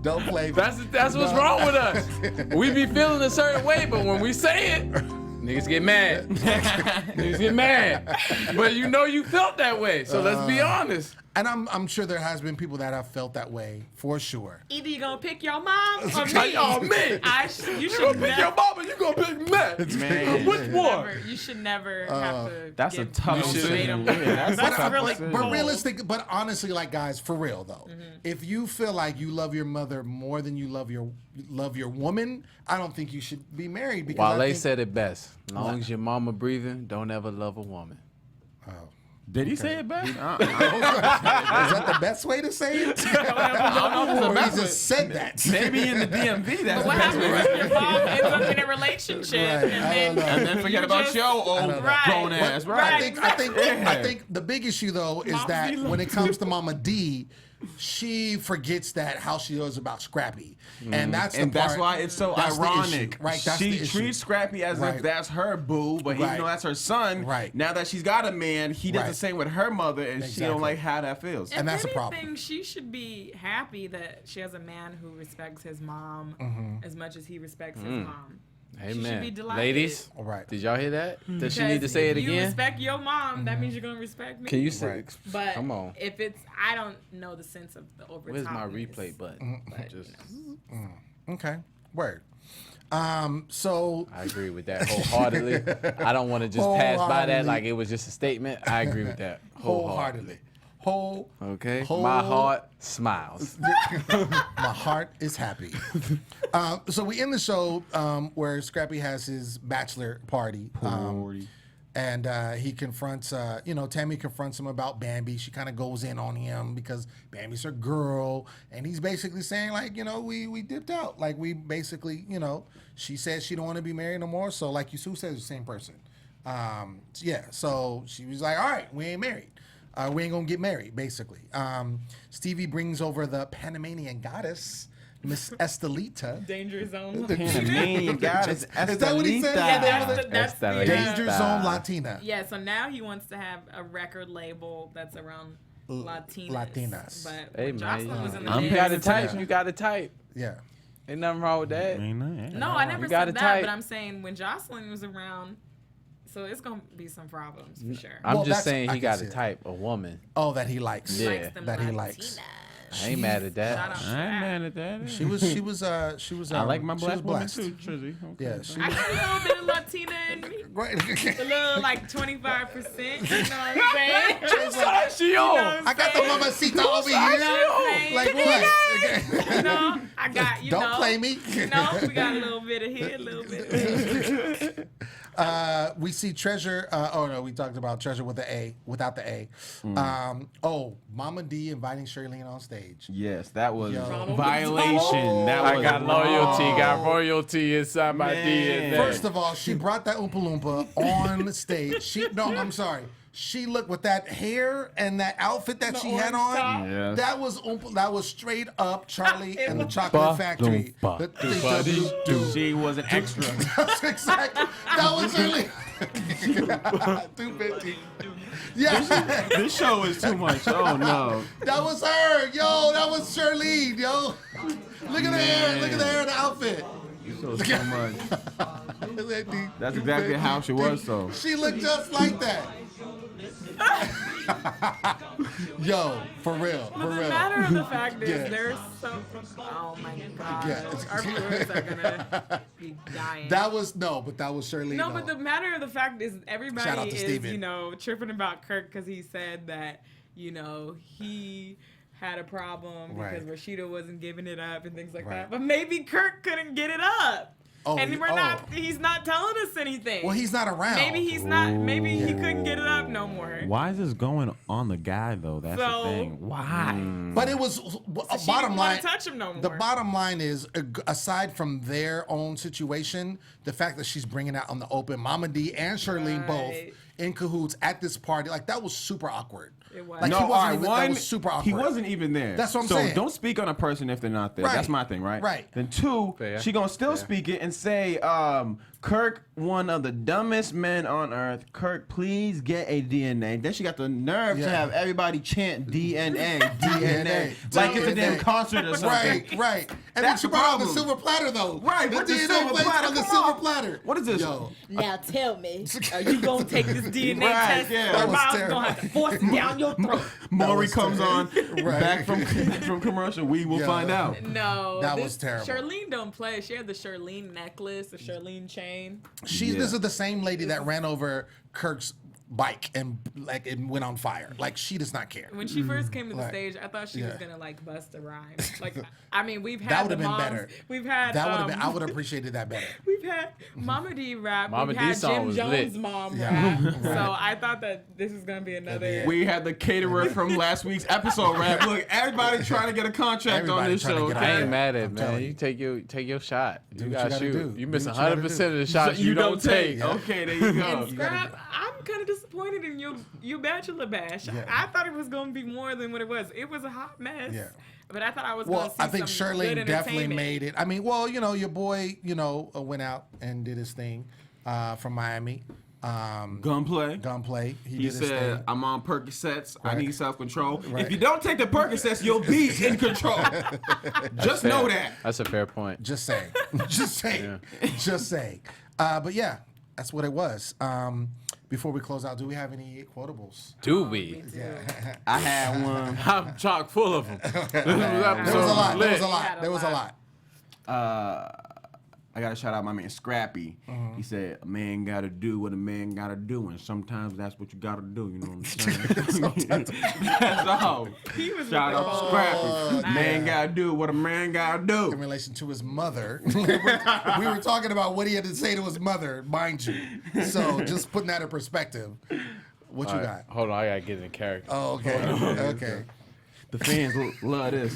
Speaker 1: don't play me.
Speaker 5: that's what's wrong with us. We be feeling a certain way, but when we say it, niggas get mad. Niggas get mad. But you know you felt that way, so let's be honest.
Speaker 1: And I'm sure there has been people that have felt that way for sure.
Speaker 6: Either you gonna pick your mom or
Speaker 5: Hey,
Speaker 6: me.
Speaker 5: y'all, me.
Speaker 6: You
Speaker 5: You
Speaker 6: should
Speaker 5: gonna pick your
Speaker 6: never.
Speaker 5: mama, you gonna pick me.
Speaker 4: Man.
Speaker 5: Which one?
Speaker 6: You should never have to.
Speaker 4: That's a
Speaker 6: give
Speaker 4: tough
Speaker 6: ultimatum.
Speaker 4: decision. Yeah, that's a
Speaker 6: That's
Speaker 4: tough
Speaker 6: really
Speaker 4: decision.
Speaker 1: But
Speaker 6: cold.
Speaker 1: realistic, but honestly, like guys, for real though, if you feel like you love your mother more than you love your woman, I don't think you should be married because I
Speaker 5: Wale
Speaker 1: think,
Speaker 5: said it best. As long
Speaker 1: What?
Speaker 5: as your mama breathing, don't ever love a woman.
Speaker 4: Did he say it back?
Speaker 1: is that the best way to say it? Or he just said that.
Speaker 4: Maybe in the DMV, that's the
Speaker 6: What
Speaker 4: best
Speaker 6: happens
Speaker 4: way.
Speaker 6: if your mom ends up in a relationship
Speaker 1: Right, I don't know.
Speaker 4: And then forget
Speaker 6: you
Speaker 4: about
Speaker 6: just-
Speaker 4: your old
Speaker 6: Right.
Speaker 4: grown ass,
Speaker 1: But
Speaker 4: right?
Speaker 1: I think the big issue though is
Speaker 6: Moms
Speaker 1: that
Speaker 6: be
Speaker 1: when it comes to Mama D, she forgets that how she was about Scrappy, and that's the
Speaker 4: And that's
Speaker 1: part-
Speaker 4: why it's so
Speaker 1: that's the issue,
Speaker 4: ironic.
Speaker 1: right? That's
Speaker 4: She
Speaker 1: the issue.
Speaker 4: treats Scrappy as
Speaker 1: Right.
Speaker 4: if that's her boo, but even
Speaker 1: Right.
Speaker 4: though that's her son,
Speaker 1: Right.
Speaker 4: now that she's got a man, he does the
Speaker 1: Right.
Speaker 4: same with her mother, and she
Speaker 1: Exactly.
Speaker 4: don't like how that feels.
Speaker 1: And that's a
Speaker 6: if
Speaker 1: problem.
Speaker 6: anything, she should be happy that she has a man who respects his mom as much as he respects his mom. She should be
Speaker 5: Amen.
Speaker 6: delighted.
Speaker 5: Ladies,
Speaker 1: All right.
Speaker 5: did y'all hear that? Does she need to
Speaker 6: Because
Speaker 5: say it
Speaker 6: if you
Speaker 5: again?
Speaker 6: respect your mom, that means you're gonna respect me.
Speaker 5: Can you say?
Speaker 1: Right.
Speaker 6: But
Speaker 5: Come on.
Speaker 6: if it's, I don't know the sense of the over.
Speaker 5: Where's my replay button? Just,
Speaker 1: Okay. Word. So
Speaker 5: I agree with that wholeheartedly. I don't want to just pass by that
Speaker 1: Wholeheartedly.
Speaker 5: like it was just a statement. I agree with that wholeheartedly. Okay. My heart smiles.
Speaker 1: My heart is happy. So we end the show where Scrappy has his bachelor party. And he confronts, Tammy confronts him about Bambi. She kind of goes in on him because Bambi's her girl. And he's basically saying, like, we dipped out. Like, we basically, she said she don't want to be married no more. So, like Yusuf says, the same person. So she was like, all right, we ain't married. We ain't gonna get married, basically. Stevie brings over the Panamanian goddess, Miss Estelita.
Speaker 6: Danger Zone.
Speaker 4: Panamanian goddess.
Speaker 1: Is that what he said?
Speaker 4: Estelita.
Speaker 6: That's the
Speaker 1: Danger Zone Latina.
Speaker 6: Yeah, so now he wants to have a record label that's around Latinas. But
Speaker 5: Hey,
Speaker 6: when Joseline
Speaker 5: man,
Speaker 6: was in the
Speaker 5: you
Speaker 6: mix-
Speaker 5: gotta type. You gotta type.
Speaker 1: Yeah.
Speaker 5: Ain't nothing wrong with that.
Speaker 6: No, I never
Speaker 5: gotta
Speaker 6: said that,
Speaker 5: type.
Speaker 6: but I'm saying when Joseline was around, so it's gonna be some problems for sure.
Speaker 5: I'm
Speaker 1: Well,
Speaker 5: just
Speaker 1: that's-
Speaker 5: saying
Speaker 1: I
Speaker 5: he
Speaker 1: can
Speaker 5: got
Speaker 1: see
Speaker 5: to
Speaker 1: it.
Speaker 5: type a woman.
Speaker 1: Oh, that he likes.
Speaker 5: Yeah.
Speaker 6: Likes them
Speaker 1: That he
Speaker 6: Latinas.
Speaker 1: likes.
Speaker 5: I ain't mad at that.
Speaker 6: Shout out to
Speaker 4: I ain't
Speaker 6: that.
Speaker 4: mad at that.
Speaker 1: She was.
Speaker 4: I like my
Speaker 1: she
Speaker 4: black
Speaker 1: was
Speaker 4: woman
Speaker 1: blessed.
Speaker 4: too, Trizzy. Okay.
Speaker 1: Yeah, she
Speaker 6: I
Speaker 1: was.
Speaker 6: got a little bit of Latina in me.
Speaker 1: Right.
Speaker 6: A little like 25%. You know what I'm saying?
Speaker 5: She on.
Speaker 1: I got the mamacita over
Speaker 6: You know
Speaker 1: here.
Speaker 6: what I'm saying?
Speaker 1: Like what?
Speaker 6: You know, I got, you
Speaker 1: Don't
Speaker 6: know.
Speaker 1: play me.
Speaker 6: You know, we got a little bit of here, a little bit of there.
Speaker 1: We see Treasure. Oh no, we talked about Treasure with the A, without the A. Mama D inviting Shirlene on stage.
Speaker 4: Yes, that was
Speaker 1: Yo.
Speaker 4: violation. That
Speaker 5: I
Speaker 4: was
Speaker 5: got
Speaker 4: wrong.
Speaker 5: loyalty, got royalty inside my
Speaker 4: Man.
Speaker 5: DNA.
Speaker 1: First of all, she brought that Oompa Loompa on stage. I'm sorry. She looked with that hair and that outfit that she had on.
Speaker 4: Yes.
Speaker 1: That was that was straight up Charlie and the
Speaker 6: was-
Speaker 1: Chocolate Factory.
Speaker 5: Ba-dum-ba-dum-ba-dum.
Speaker 4: She was an extra.
Speaker 1: That's exactly. That was Shirley. 250. Yeah,
Speaker 4: This show is too much. Oh no.
Speaker 1: that was her. Yo, that was Shirlene. Yo, look at the hair. Look at the hair and the outfit.
Speaker 4: This show is too much. That's exactly how she was, though.
Speaker 1: She looked just like that. Yo, for real, for
Speaker 6: But the
Speaker 1: real.
Speaker 6: matter of the fact is,
Speaker 1: Yeah.
Speaker 6: there's so. Oh my God.
Speaker 1: Yeah.
Speaker 6: Our viewers are gonna be dying.
Speaker 1: That was but that was Shirley.
Speaker 6: No, but the matter of the fact is,
Speaker 1: Shout out
Speaker 6: everybody
Speaker 1: to
Speaker 6: is,
Speaker 1: Steven.
Speaker 6: tripping about Kirk because he said that, he had a problem because
Speaker 1: Right.
Speaker 6: Rasheeda wasn't giving it up and things like
Speaker 1: Right.
Speaker 6: that. But maybe Kirk couldn't get it up.
Speaker 1: Oh,
Speaker 6: And
Speaker 1: oh.
Speaker 6: he's not telling us anything.
Speaker 1: Well, he's not around.
Speaker 6: Maybe he couldn't get it up no more.
Speaker 4: Why is this going on the guy though? That's
Speaker 6: So-
Speaker 4: the thing. Why?
Speaker 1: But it was
Speaker 6: She
Speaker 1: bottom
Speaker 6: didn't
Speaker 1: line.
Speaker 6: want to touch him no more.
Speaker 1: The bottom line is, aside from their own situation, the fact that she's bringing out on the open, Mama D and Shirlene both
Speaker 6: Right.
Speaker 1: in cahoots at this party, like that was super awkward.
Speaker 6: It was.
Speaker 1: Like
Speaker 4: No,
Speaker 1: he
Speaker 4: all
Speaker 1: wasn't
Speaker 4: right,
Speaker 1: even,
Speaker 4: one,
Speaker 1: that was super awkward.
Speaker 4: he wasn't even there.
Speaker 1: That's what I'm
Speaker 4: so
Speaker 1: saying.
Speaker 4: So don't speak on a person if they're not there.
Speaker 1: Right.
Speaker 4: That's my thing, right?
Speaker 1: Right.
Speaker 4: Then two,
Speaker 5: Fair.
Speaker 4: she gonna still speak it and say, Kirk, one of the dumbest men on earth. Kirk, please get a DNA. Then she got the nerve to
Speaker 1: Yeah.
Speaker 4: have everybody chant DNA, DNA,
Speaker 1: DNA.
Speaker 4: like it's a damn
Speaker 1: DNA.
Speaker 4: concert or something.
Speaker 1: Right, right. And then
Speaker 4: That's
Speaker 1: she
Speaker 4: the
Speaker 1: brought out the
Speaker 4: problem.
Speaker 1: silver platter though.
Speaker 4: Right,
Speaker 1: The
Speaker 4: with the
Speaker 1: DNA
Speaker 4: silver
Speaker 1: plates
Speaker 4: platter,
Speaker 1: on the
Speaker 4: come
Speaker 1: silver
Speaker 4: on.
Speaker 1: platter.
Speaker 4: What is this?
Speaker 1: Yo,
Speaker 6: Now tell me, are you gonna take this DNA
Speaker 4: Right,
Speaker 6: test?
Speaker 4: yeah.
Speaker 6: Or
Speaker 1: That was
Speaker 6: Miles
Speaker 1: terrible.
Speaker 6: gonna have to force it down your throat?
Speaker 4: Maury
Speaker 1: was
Speaker 4: comes on
Speaker 1: Right.
Speaker 4: back from commercial. We will
Speaker 1: Yeah.
Speaker 4: find out.
Speaker 6: No,
Speaker 1: That was terrible.
Speaker 6: Charlene don't play. She had the Charlene necklace, the Charlene chain.
Speaker 1: This is the same lady that ran over Kirk's bike and like it went on fire. Like she does not care.
Speaker 6: When she first came to the
Speaker 1: Right.
Speaker 6: stage, I thought she was
Speaker 1: Yeah.
Speaker 6: gonna like bust a rhyme. Like, I mean, we've had
Speaker 1: That would
Speaker 6: the
Speaker 1: have been
Speaker 6: moms,
Speaker 1: better.
Speaker 6: We've had
Speaker 1: That would have been. I would have appreciated that better.
Speaker 6: We've had Mama D rap.
Speaker 5: Mama
Speaker 6: we've
Speaker 5: D
Speaker 6: had
Speaker 5: song
Speaker 6: Jim
Speaker 5: was
Speaker 6: Jones'
Speaker 5: lit.
Speaker 6: mom
Speaker 1: Yeah.
Speaker 6: rap. So I thought that this is gonna be another.
Speaker 4: We had the caterer from last week's episode rap. Look, everybody trying to get a contract on
Speaker 1: Everybody
Speaker 4: this
Speaker 1: trying to
Speaker 4: show.
Speaker 1: get
Speaker 5: I
Speaker 1: a
Speaker 5: ain't mad at
Speaker 1: I'm
Speaker 5: it,
Speaker 1: telling
Speaker 5: man.
Speaker 1: you.
Speaker 5: You take your shot.
Speaker 1: Do
Speaker 5: You
Speaker 1: what
Speaker 5: gotta
Speaker 1: you gotta
Speaker 5: shoot.
Speaker 1: do.
Speaker 5: You
Speaker 1: Do
Speaker 5: miss
Speaker 1: what you gotta
Speaker 5: 100% of the
Speaker 4: So
Speaker 5: shots you don't take.
Speaker 1: Yeah.
Speaker 4: Okay, there you go.
Speaker 6: And Scrap, I'm kind of disappointed in your Bachelor Bash.
Speaker 1: Yeah.
Speaker 6: I thought it was going to be more than what it was. It was a hot mess.
Speaker 1: Yeah.
Speaker 6: But I thought I was going
Speaker 1: Well,
Speaker 6: to see
Speaker 1: I think
Speaker 6: some
Speaker 1: Shirley
Speaker 6: good
Speaker 1: definitely
Speaker 6: entertainment.
Speaker 1: made it. I mean, well, your boy, went out and did his thing from Miami.
Speaker 4: Gunplay.
Speaker 1: He
Speaker 4: He
Speaker 1: did his
Speaker 4: said,
Speaker 1: thing.
Speaker 4: I'm on Percocets. I
Speaker 1: Right.
Speaker 4: need self-control.
Speaker 1: Right.
Speaker 4: If you don't take the Percocets, you'll be in control. Just know that.
Speaker 5: That's a fair point.
Speaker 1: Just saying. Just saying. Just saying. But yeah, that's what it was. Before we close out, do we have any quotables?
Speaker 5: Do we?
Speaker 4: I had one.
Speaker 5: I'm chock full of them.
Speaker 1: There was a lot. There was a lot. There was a lot.
Speaker 4: I gotta shout out my man Scrappy. He said, "A man gotta do what a man gotta do, and sometimes that's what you gotta do." You know what I'm saying? That's all.
Speaker 6: He was
Speaker 4: Shout
Speaker 6: with
Speaker 4: out
Speaker 6: the
Speaker 4: Scrappy. Man gotta do what a man gotta
Speaker 1: In
Speaker 4: do.
Speaker 1: relation to his mother. We were talking about what he had to say to his mother, mind you. So just putting that in perspective. What you
Speaker 5: All right,
Speaker 1: got?
Speaker 5: hold on, I gotta get in character.
Speaker 1: Oh, okay. Okay.
Speaker 4: The fans love this.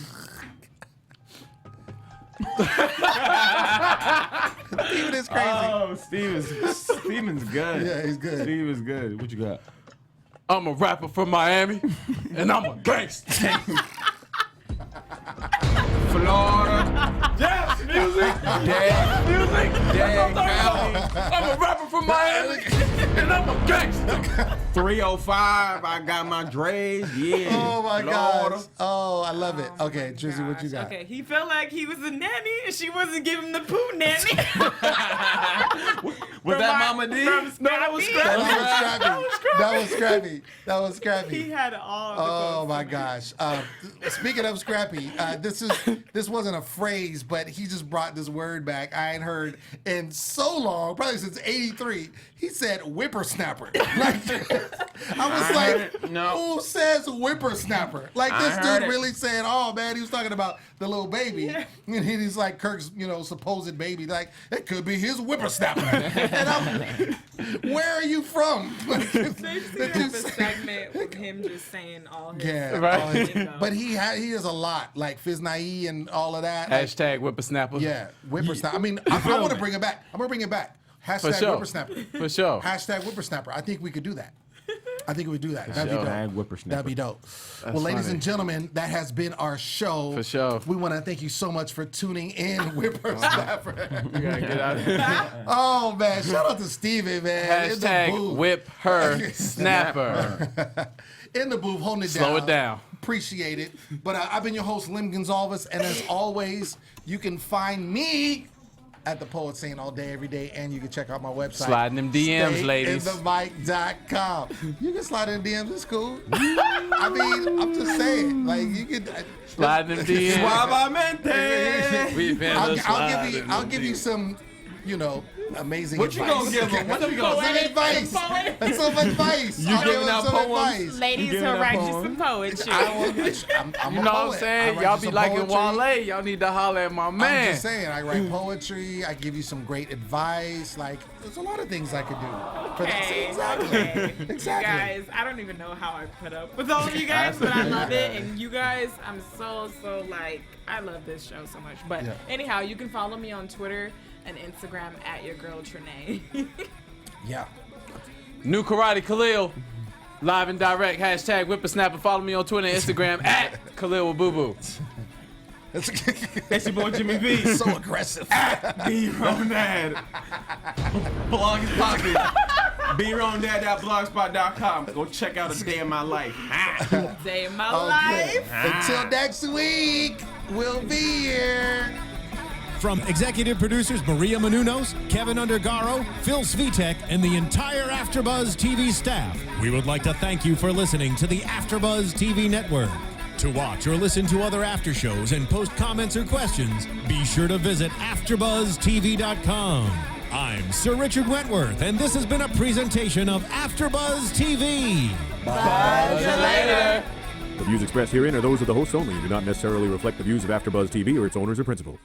Speaker 1: Steven is crazy.
Speaker 4: Oh, Steven's good.
Speaker 1: Yeah, he's good.
Speaker 4: Steven's good. What you got?
Speaker 5: I'm a rapper from Miami, and I'm a gangster.
Speaker 4: Florida.
Speaker 5: Yes, music.
Speaker 4: Yeah.
Speaker 5: Music.
Speaker 4: Yeah, Cali.
Speaker 5: I'm a rapper from Miami, and I'm a gangster.
Speaker 4: 305. I got my Dre's. Yeah.
Speaker 1: Oh my
Speaker 4: Florida.
Speaker 1: gosh. Oh, I love it. Okay, Drizzy, what you got?
Speaker 6: Okay, he felt like he was a nanny and she wasn't giving him the poo nanny.
Speaker 4: Was that Mama D?
Speaker 6: No, that was Scrappy.
Speaker 1: That was Scrappy. That was Scrappy.
Speaker 6: He had all of the
Speaker 1: Oh
Speaker 6: quotes.
Speaker 1: my gosh. Speaking of Scrappy, this wasn't a phrase, but he just brought this word back I ain't heard in so long, probably since '83. He said whippersnapper. Like, I was like,
Speaker 4: no.
Speaker 1: who says whippersnapper? Like,
Speaker 4: I
Speaker 1: this
Speaker 4: heard
Speaker 1: dude
Speaker 4: it.
Speaker 1: really saying, oh man, he was talking about the little baby. And he's like Kirk's, supposed baby. Like, it could be his whippersnapper. And I'm, where are you from?
Speaker 6: They should have a segment with him just saying all his.
Speaker 1: Yeah,
Speaker 5: Right.
Speaker 1: all his- but he has a lot, like Fiznai and all of that. Like,
Speaker 5: Hashtag whippersnapper.
Speaker 1: yeah, whippersnapper. I mean, I want to bring it back. I'm gonna bring it back. Hashtag
Speaker 5: For sure.
Speaker 1: whippersnapper.
Speaker 5: For sure.
Speaker 1: Hashtag whippersnapper. I think we could do that. I think we would do that. That'd be
Speaker 5: sure.
Speaker 1: dope.
Speaker 4: Hashtag whippersnapper.
Speaker 1: That'd be dope. Well, ladies
Speaker 5: funny.
Speaker 1: and gentlemen, that has been our show.
Speaker 5: For sure.
Speaker 1: We want to thank you so much for tuning in, whippersnapper.
Speaker 5: You gotta get out of here.
Speaker 1: Oh man, shout out to Stevie, man. In the
Speaker 5: Hashtag
Speaker 1: booth.
Speaker 5: whip her snapper.
Speaker 1: In the booth, holding it down.
Speaker 5: Slow it down.
Speaker 1: Appreciate it. But I've been your host, Lem Gonsalves, and as always, you can find me at the Poet Saying all day, every day, and you can check out my website.
Speaker 5: Sliding them DMs, ladies.
Speaker 1: StayInTheMic.com. You can slide in DMs, it's cool. I mean, I'm just saying, like you can
Speaker 5: Sliding them DMs.
Speaker 4: Suavemente.
Speaker 5: We've been
Speaker 1: I'll give you some, amazing
Speaker 4: What you
Speaker 1: advice.
Speaker 4: gonna give him? What you gonna
Speaker 1: Some
Speaker 4: say?
Speaker 1: advice. That's some advice.
Speaker 4: You
Speaker 1: I'll give
Speaker 4: giving
Speaker 1: him
Speaker 4: out
Speaker 1: some
Speaker 4: poems?
Speaker 1: advice.
Speaker 6: Ladies
Speaker 4: giving
Speaker 6: who
Speaker 4: that
Speaker 6: write you
Speaker 4: poem?
Speaker 6: some poetry.
Speaker 1: I'm
Speaker 5: You
Speaker 1: a
Speaker 5: know what I'm
Speaker 1: poet.
Speaker 5: saying?
Speaker 1: I write
Speaker 5: Y'all
Speaker 1: you
Speaker 5: be
Speaker 1: some
Speaker 5: liking
Speaker 1: poetry.
Speaker 5: Wale. Y'all need to holler at my
Speaker 1: I'm
Speaker 5: man.
Speaker 1: just saying, I write poetry. I give you some great advice. Like, there's a lot of things I could do. For that.
Speaker 6: Okay,
Speaker 1: Exactly.
Speaker 6: okay.
Speaker 1: Exactly.
Speaker 6: You guys, I don't even know how I put up with all of you guys, but I love it. And you guys, I'm so I love this show so much. But
Speaker 1: Yeah.
Speaker 6: anyhow, you can follow me on Twitter and Instagram at your girl Trene.
Speaker 1: Yeah.
Speaker 5: New Karate Khaliel. Live and direct. Hashtag whippersnapper. Follow me on Twitter and Instagram at Khaliel Abooboo.
Speaker 4: That's your boy Jimmy V.
Speaker 1: So aggressive.
Speaker 4: B Ronad. Blog is popping. BRonDad.blogspot.com. Go check out A Day in My Life.
Speaker 6: Day of my
Speaker 1: Okay.
Speaker 6: life.
Speaker 1: Until next week, we'll be here.
Speaker 2: From executive producers Maria Menounos, Kevin Undergaro, Phil Svitek, and the entire AfterBuzz TV staff, we would like to thank you for listening to the AfterBuzz TV network. To watch or listen to other after shows and post comments or questions, be sure to visit AfterBuzzTV.com. I'm Sir Richard Wentworth, and this has been a presentation of AfterBuzz TV.
Speaker 6: Buzz you later.
Speaker 8: The views expressed herein are those of the hosts only and do not necessarily reflect the views of AfterBuzz TV or its owners or principals.